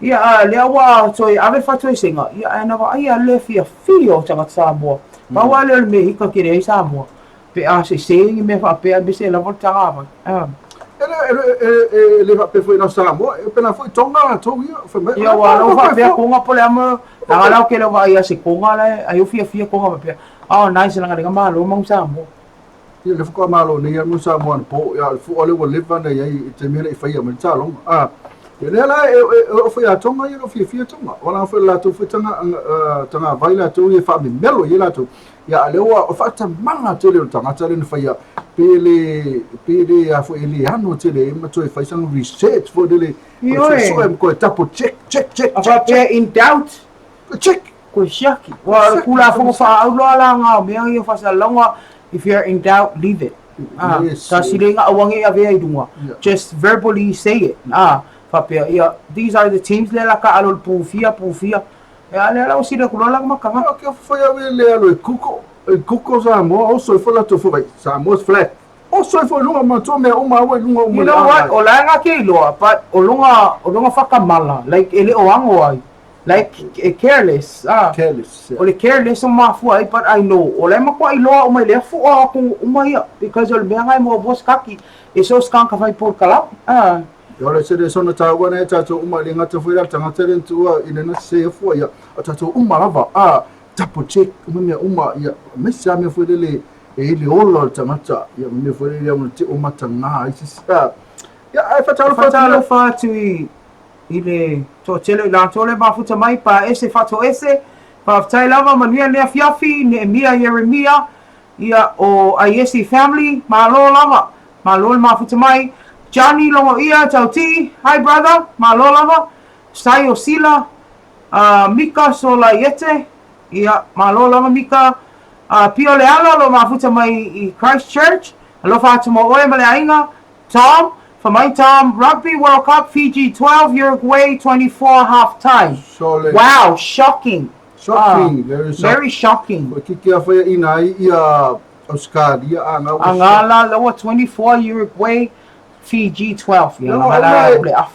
Ia le wa toi ave fatoi singa. Ia ana wa ia le fio tanga Samoa. Ma wa le me hika kire ai Samoa. Pe a se ngi me fa pe a bise la volta ngava. Le fa pe foi no Samoa, e pena foi tonga to ia. Ia wa no fa pe ko nga pole ama. Na la ke le wa ia se ko nga le ai fia ko nga pe. Ah nice la nga ma lo mang Samoa. Ia le fuka malo ni ia mo Samoa po ia fu ole wo live na ia te mele i fai ama talo. Le la o foi a tonga ia o fia tonga. Ona foi la tu foi tanga vai la tu ia fa mi melo ia la tu. Ia le o fa ta manga te le tanga tele ni fai pele a foi ele ano te le ma tu fai sang research for le so em ko tapo check. Apa pe in doubt? Check. Ko shaki. Wa kula fo fa au lo la nga me ia fa sa longa if you're in doubt leave it. Ta silinga awangi ave ai dunga. Just verbally say it. Papia ia these are the teams le la ka alo pufia e ale la usida kulola makanga ke foi le alo kuko za mo also foi la to foi sa mo flat also foi lunga ma to me uma we lunga uma you know what ola nga ke lo but olunga fakamala like ele oango ai like careless ole careless ma fu ai but I know ola ma ko ai lo o mai le fu o ku uma ia because ol me ngai mo boss kaki eso skanka vai por kala Yo le se sona tawa na tato uma le ngata foi la tanga tele tua ina na se fo ya tato uma lava tapo check uma ya me sa me foi le le olo tanga ya me foi le uma tanga isi ya ai fatalo fa tu ile to tele la tole ba futa mai pa ese fato ese pa tai lava manuia le fiafi ne mia Yeremia ia o ISC family malo lava malo ma futa mai Johnny longo ia tauti hi brother malo lava Sayo Sila Mika sola yete ia malo lava Mika Pio le ala lo mafuta mai i Christ Church lo fa mo oe male ainga Tom for my Tom Rugby World Cup Fiji 12 Uruguay 24 half time. Wow, shocking. Very shocking. Kiki foi ina ia Australia angala lo 24 Uruguay Fiji 12 ya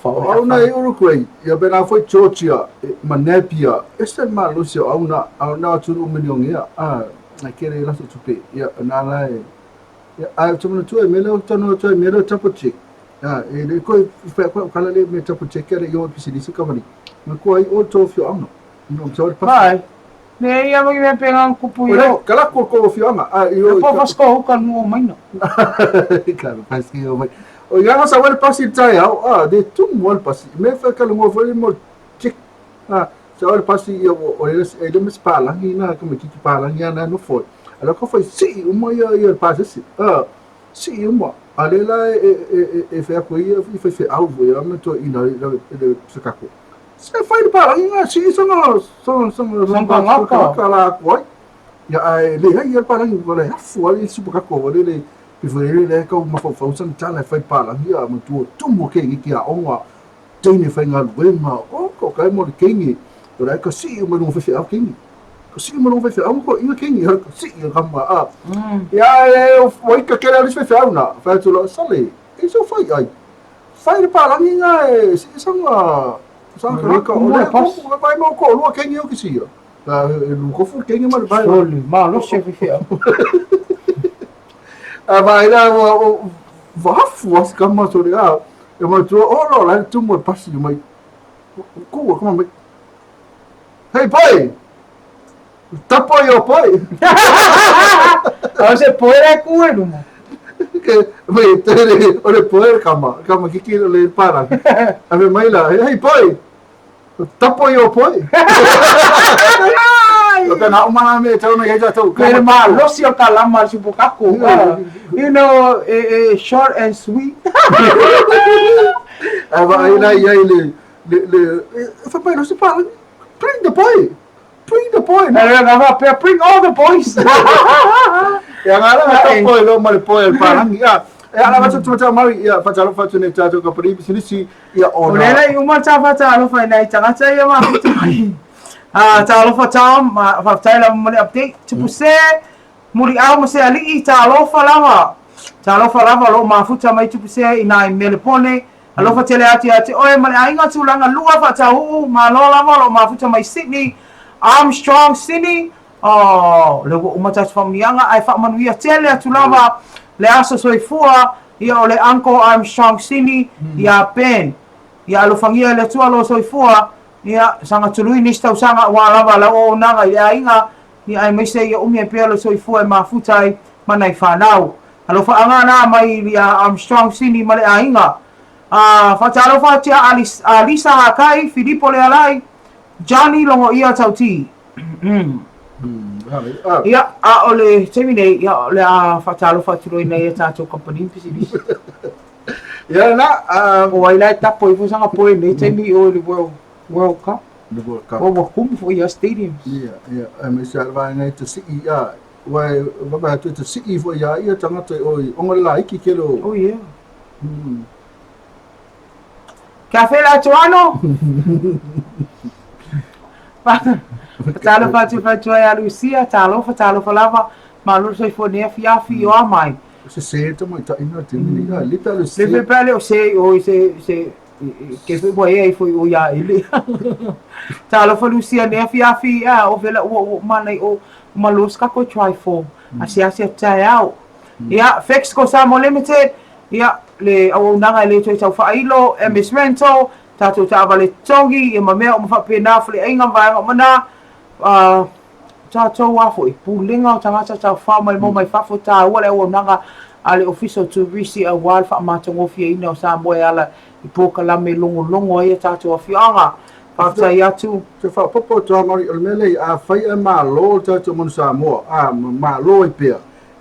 au na Uruguay ya bena foi Georgia Manapia este malo se au na tu umeniong ya na kere la tupe ya na la ya ai tu no melo tono tu melo tapochi ya ele ko kala le me tapochi kere yo pisidisi kamani ma ko ai o to fio amno no so pai ne ia me pegang kupu yo kala ko fio ama yo po pasko kan mo maino claro paski yo mai o ia sa wale pasi tai au de tu mol pasi me fa kala mo foi mo chick sa wale pasi yo o ele me spala hina como que pala hina no foi ela ko foi si uma ia pasi si uma alela fe ko ia foi au ia me to ina ele sakako se foi pala hina si são kala ko ya le ia pala hina ko le fu ali supakako ele Pifere le ka ma fa san tala fai pala hia ma tu mo ke ki a onga tene fai nga luenga ko kai mo ke ngi to ra ka si mo no fe a kingi ko si mo no fe a mo ko i kingi ko si ka ma ya foi ka kera lis fe a una fa tu lo sale iso fai pala nga si sang ka o vai mo ko lo ke ngi o ki si lu ko fu ke ngi ma lo se fe vai lá vafu as kama sori eu mas tu ora lá tu mo pasi mai como mai hey boy tapo yo boy você pode cuero mo que vai ter ore poder kama que quero le para a ver mai lá hey boy tapo yo boy eu na uma me tau na já tau pero mal lo si o kalama si bukaku you know short and sweet vai lá e ele foi para não se para bring the boy bring all the boys yang ala boy lo mal boy parang ya ala macam tu mari ya facalo faccio ne tato ka pri sini ya ona ole uma facalo fa nai tanga ya ma talo fa tam fa tala mo update tipo se muri au mo se ali talo fa lava lo ma futa mai tipo se ina melepone Alofa tele ati oe male ainga tulanga lua fa tau malola malo mafuta mai Sydney Armstrong Sydney oh le umata famianga ai fa manuia tele atulava le aso soifua ia ole Uncle Armstrong Sydney ia pen ia alofangia le tualo soifua ia sanga tului ni stau sanga wa lava la o nanga ia inga ia ai mese ia umi pe lo soifua mafuta ai manai fanau alofa anga na mai ia Armstrong Sydney male ainga fatalo fatia Alisa Hakai Filippo le alai Johnny longo ia tauti ia ole temine ia ole fatalo fatilo ina ia tato company pisi ia na o ai lai tapo i fusanga poe ne temi o le World Cup the World Cup o kum for your stadiums ia me sa va ngai to see ia wai va to see for ia tanga te oi ongola iki kelo oh yeah Café La Tuano. Fatalo fatu ya Lucia, talo falava, malu soi fone fiafi o mai. Se to mai ta ina te mini ya lita Lucia. Le pele o se que foi boa foi o ya ele. Talo fa Lucia ne fiafi o vela o manai o malus ka ko try for. Asia tai out. Ya fix ko Samo Limited. Ya le au nanga le toi tau whailo MS Rental tato ta vale tongi e mamea o mawha pena fle ainga vaenga mana tato wafo i pulinga o tangata tau whamai mo mai whafo ta wale au nanga ale official tourist a wal wha matango fia ina o Samoa ala i poka lame longo e tato a fianga whafta i atu te wha popo toa mari o mele a whai e maa lo tato mon Samoa maa lo i pia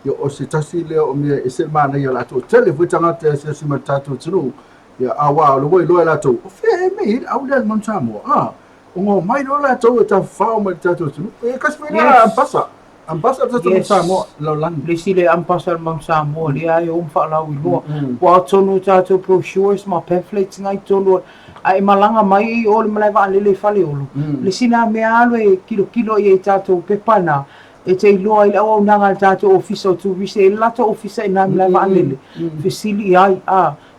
yo o se tasi leo o mea e se mana ia lato tele fui tangata se sima tato tunu ia awa lo woi loa lato o fea me au lea mon Samoa o ngo mai lo lato e ta whao mai tato tunu e kaswena ampasa tato mon Samoa lau langi le sile ampasa mon Samoa le ai o mwha lau i loa wa tonu tato brochures ma pamphlets ngai tonu ai malanga mai o le malai wa lele fale olo le sina mea alo e kilo i e tato pepana e te iloa i au nanga tato ofisa o tuvise e lata ofisa i nami lai waanele fesili ai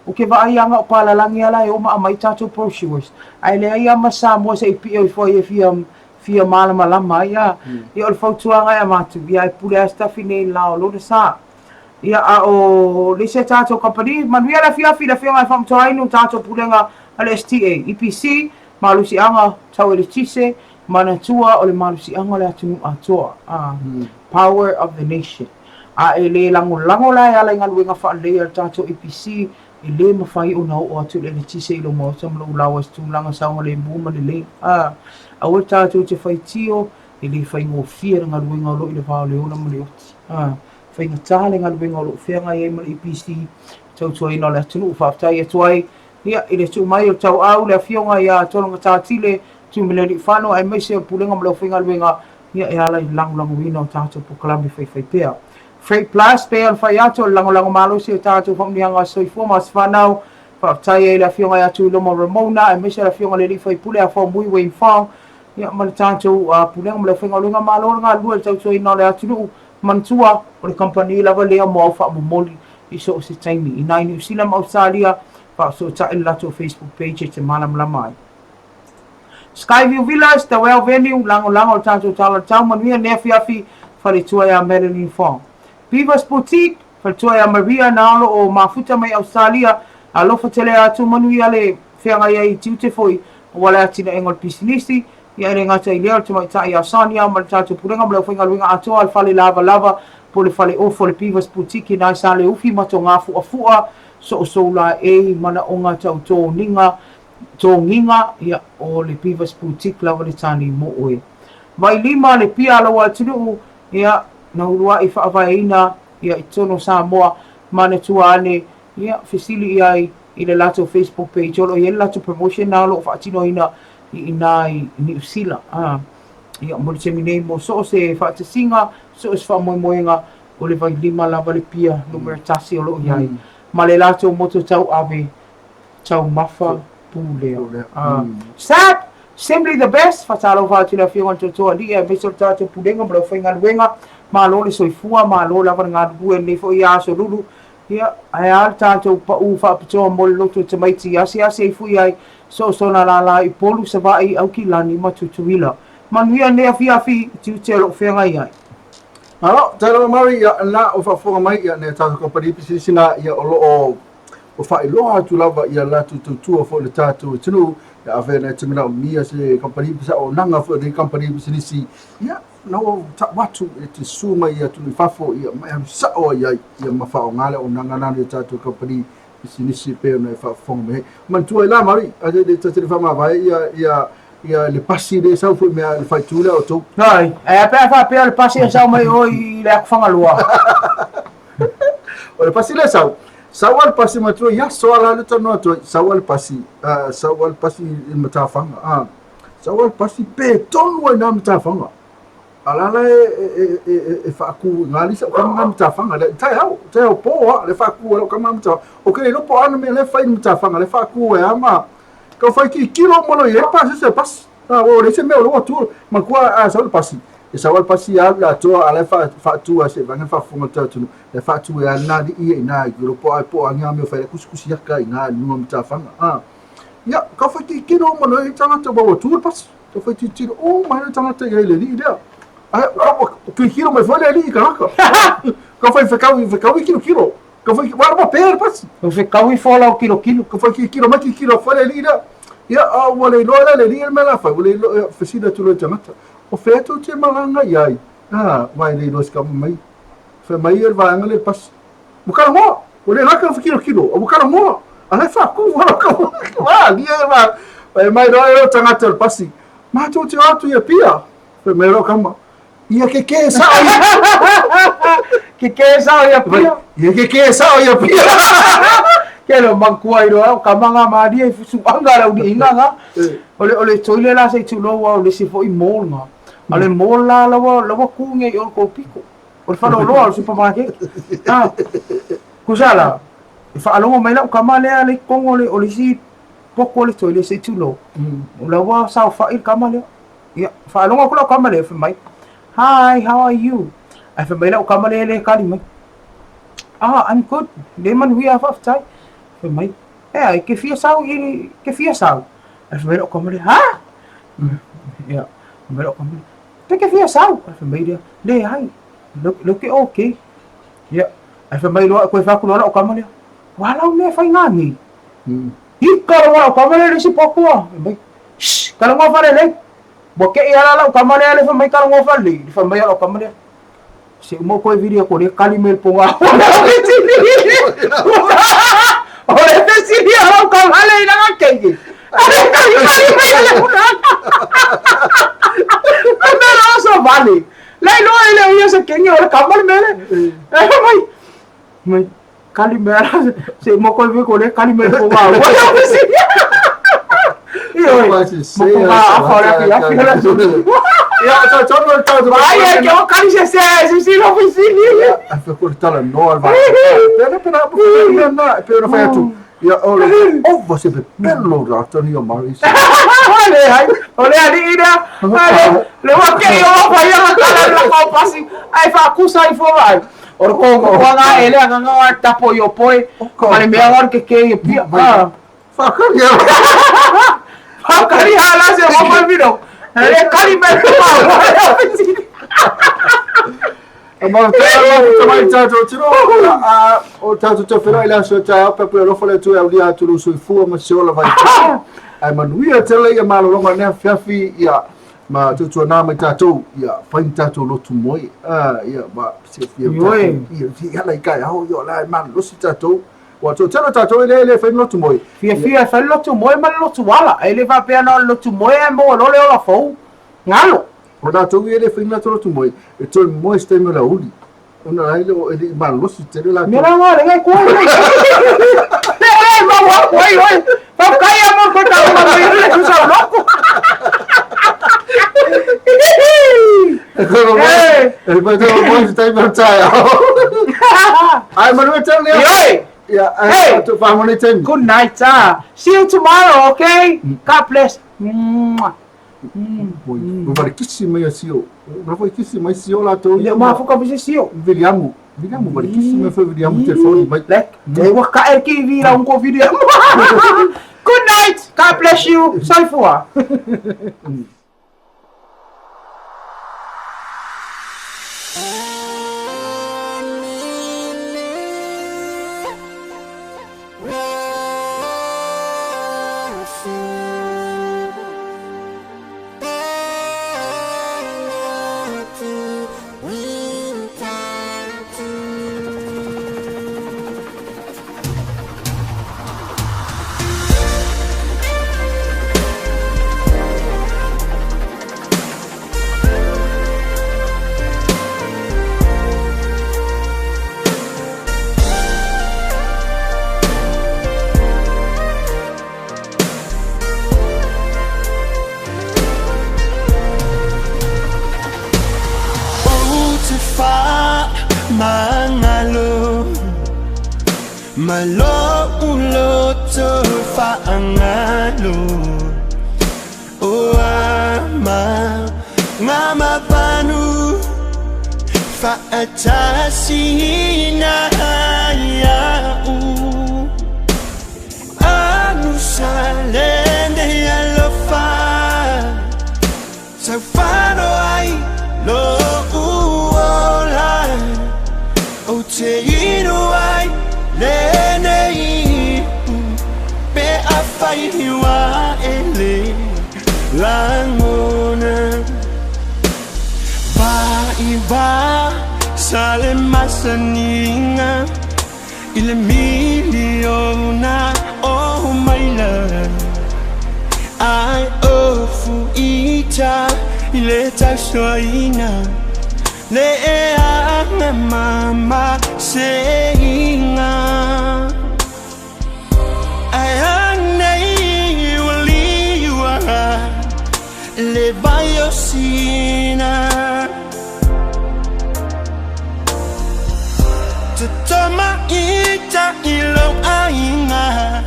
o ke wa ai anga o pala langi ala e o maa mai tato brochures ai le ai ama Samoa se i pia i fwoi e fia malama lama ia i o le fautuanga e matu ia i pule a staffi nei lao lo de sa ia o le se tato company manuia la fiafi la fia ngai whamtoa inu tato pulenga ale STA EPC malusi anga tau ele tise mana tua o le malusi anga le atunu atoa Power of the Nation e le lango la ala inga luenga wha lea tato EPC e le mawhai o nao o atu le tise ilo mautam lo ulawa stu langa saunga le mbuma le a ua tato te whai tio e le whai ngō fia nga luenga o lo i le vao leona ma le oti whai ngatale nga luenga o lo fia nga e ma le EPC tau tua ina le atunu whaftai e tuai ia i le tu mai o tau au le fionga ia tolonga tātile tu mileni whano ai mai se pulenga ma le whinga luenga ia e ala i lango wina o tātou po kalami whai pia. Freight Plus pe al whai ato lango malo se o tātou whamnianga soifua mas whanau whaftai e le fionga ia tu iloma Ramona ai mai se le fionga le li whai pule a whao mui wein whao ia ma le tātou pulenga ma le whinga luenga malo nga lua le tātou ina le atunu mantua o le company lava lea mo au wha momoli i so o se taimi i nai New Zealand Australia so ta il lato Facebook page te malam lamai Skyview Villas the well venue lango tato tala tau manuia ne fiafi fale tua ya Melanie Fong Beaver's Boutique fale tua ya Maria Nalo o mafuta mai Australia alofa tele atu manuia le whianga ia i tiute foi wala atina engol pisinisi ia re ngata i leo te mai tai a Sonia ma tato purenga mle whinga luinga atoa al fale lava po le fale ofo le Beaver's Boutique na sa le ufi mato ngafu afua so la e mana onga tau tō nginga ia o le Beaver's Boutique lawa le tani mo oe. Mai lima le pia alawa tunu ia na urua i whaavaina ia i tono Samoa mana tua ane ia fesili ia i le lato Facebook page olo i lato promotion na alo whaatino ina i New Zealand. Ia mo le temine mo so se whaatasinga so se whaamoemoenga o le vai lima lawa le pia numero tasi olo iai. Ma le lato moto tau ave tau mafa pulea Sat simply the best fatalo fatila fiona toto ali e meso tato pulenga bro finga luenga ma lo le soifua ma lo la vanga bue le fo ia AsoLulu Ia, ai al tātou pa u whapitoa mo le loto te maiti ase e fui ai so na la I polu sa vai au ki lani matutuila. Manuia ne afiafi tu te lo whenga ai. Alo, tēra mari ia na o whafonga mai ia ne tātou kapari pisisina ia o whailoa atu lava ia latu tutua fo le tātou tunu ia awhena te mina o mia se kapari pisa o nanga fo le kapari pisinisi ia na o watu e te suma ia tunu whafo ia mai am sao ia mawhao ngale o nanga nana tātou kapari pisinisi peo na whafonga mai. Mantua ila mari, a te te whama vai ia le pasi le sau foi mea le fai tule o tau. Nai, e pēr whapea le pasi e sau mai oi le aku whangalua. O le pasi le sau. Sau al pasi matua, ia soala le tano atua, sau al pasi i matawhanga. Sau al pasi pe tonu ai nā matawhanga. Alala e whaaku ngāli sa o kama matawhanga. Tai hau poa, le whaaku o kama matawhanga. O kere lopo ana me le whai matawhanga, le whaaku e ama. Kau fai ki kilo mono ye pasi se pasi. O le se meo lo atu, ma kua sau al pasi. E sau al pasi a la toa ala whaatua se vangan whaafunga tātunu. Le whaatua e ana di ia ina i kiro po ai po anga meo whaile kusikusi yaka i ngā nunga matawhanga. Ia, kau fai ki kilo mono e tangata wa atu al pasi. Kau fai ki tiro, o mai tangata i le li idea. Tui kilo mai whaile li i karaka. Kau fai whekau i kilo. Kau fai ki wara pēr pasi. Kau whekau I wholau kilo. Kau fai ki kilo, maki kilo whaile li idea. Ia, wale loa le li il me la fai, wale whesida tulo tangata. O whetu te malanga iai. Vai le loa skama mai. Whe mai e vaanga le pasi. Mukara moa. Wale raka kilo. O mukara moa. Alai whaku wala kama. Lia e wā. Vai mai roa e o tangata le pasi. Mātou te atu ia pia. Whe mai roa kama. Ia ke sao ia. Ke sao ia pia. Ia ke sao ia pia. Kelo mangkua I roa kamanga madia I fusuanga rau di inga. Ole toile la se tulo wa ole se foi mall nga. Ale mall la lawa kunge I ol ko piko. Ole falo loa al supermarket. Kusala. Fa alongo mai la kamale ale kongo ole si poko le toile se tulo. Lawa sa fa il kamale. Ya fa alongo ko kamale fa mai. Hi, how are you? I fa mai la kamale le kalima. I'm good. Leman hui afaf tai. Mai, ke fia sau. Ai famelo como le, ya, famelo como le. Ke fia sau, ai famelo le ai. Lo que okay. Ya, ai famelo ko fa kulo o como le. Wala me fa ngani. Ikaro wa como le si poco. Mai. Kalau mo fa le. Boke ia la como le fa mai kalau mo fa le. Fa mai o como le. Si mo ko video ko le kalimel ponga. Oleh tu sini orang kau halai nak kaki. Ada kali halai nak. Mana rasa balik. Lain orang yang ia sekengi orang kamal mere. Mai kali mere. Si mau kau video kau kali mere ponga. Oleh tu sini. Iyo. Mau apa lagi? Apa lagi? Ya, tahu. Ayah, kau kali saya lo sini. Aku cortar no al vai. Pero fai tu. Ya, oleh. Oh, você belo rato ni o Maris. Oleh ali ida. Lewa ke yo fa ya kala la ko pasi. Ai fa kusa I foi. Or ko nga ele nga tapo yo poi. Mane me agora que pia. Fa ya. Fa kali hala se mo fa video. Ele kali me Ma te mai tātou tino o tātou te whenai la so tā apa pui alofa le tu e aulia aturu sui fua ma se ola vai. Ai manuia te lei e malolonga nea whiawhi ia ma tutua nā mai tātou ia whain tātou lotu moi. Ia ma se whia ia lai kai au ia lai man losi tātou. Wa to tēnā tātou ele whain lotu moi. Whia whain lotu moi ma lotu wala. Ele va pēr na lotu moi e mo lole ola fau. Ngalo. O nā tau ele whainga toro tu moi, e toi moi stay me la uli. O nā raile o ele ma losi tere la tau. Mira ngā rengai kua. Ma wā oi. Pa kai a mo kota o ma mai le tu sa loko. E pa tau moi stay me la tau. Ai manu e tau lea. Hey, to family time. Good night. See you tomorrow, okay? God bless. Vai kisi mai sio. Vai kisi mai sio la to. Le ma foka bise sio. Viliamu. Vira mo marikisi me foi vira mo telefone mas They were kaeki vira video. Good night. God bless you. Saifua. Malo ulo to faangalo o ama ngama panu fa atasina ya u anu salende alofa so fano ai lo uola o te ino ai Lenei pe afai hiwa ele langona ba iba sale masaninga ile miliona oh my love I ofu ita ile tashoina le anga mama seinga ayane uliwa le bayosina tutama ita ilo ainga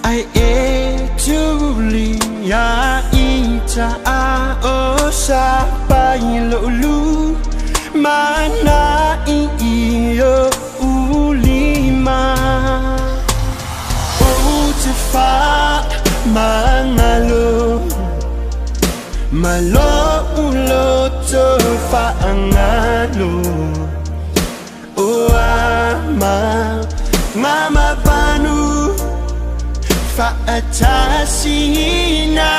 ai etuli ya ita a osa LOABAY mana iyo ulima utifa mangalo malo ulo tofa angalo o ama mama panu fa atasina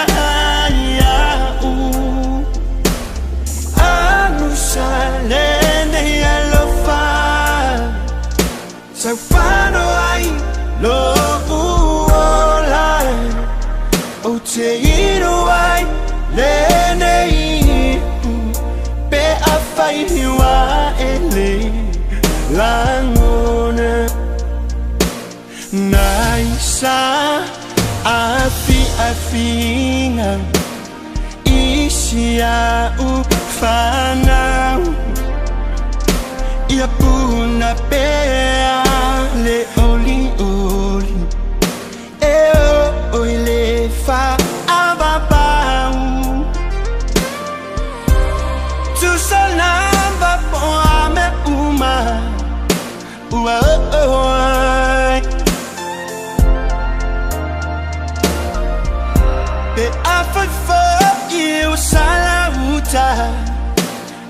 ya u Salende alofa so fano ai lo uola o te ino ai lenei pe afai hiwa ele langona naisa afinga isia ufana ia puna pea le oli oli e o ile fa ababau tu salamba po ame uma ua pe afafo you salauta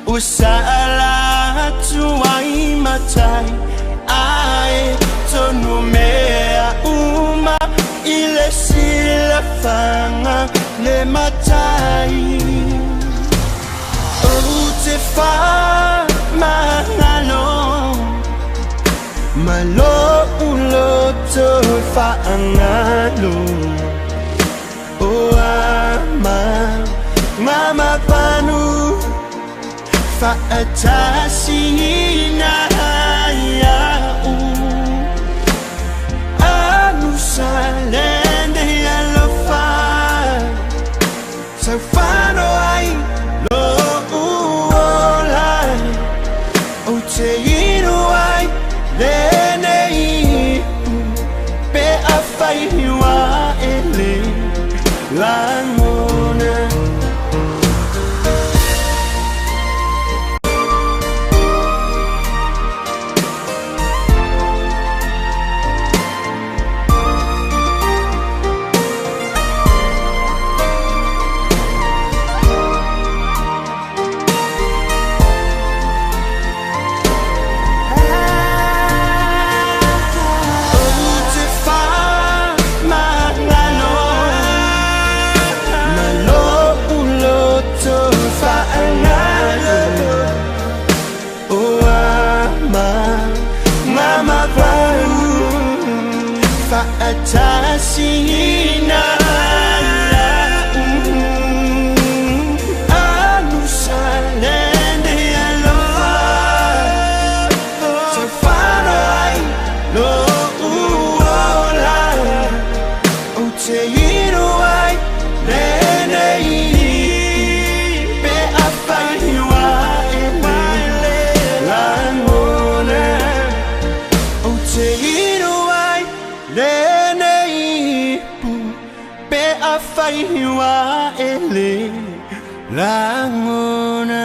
usala tuai matai ai tonu mea uma ile sila fanga le matai o te fa manalo malo ulo to fa angalo o ama mama panu fa atasina ya u anu salende alofa so fano ai lo uola o te ino ai lenei pe afai hiwa ele langona sina anu salende alofa so farai lo uola o te hiro ai lenei pe afai wa ele langona o te hiro ai lenei pu pe afai wa ele langona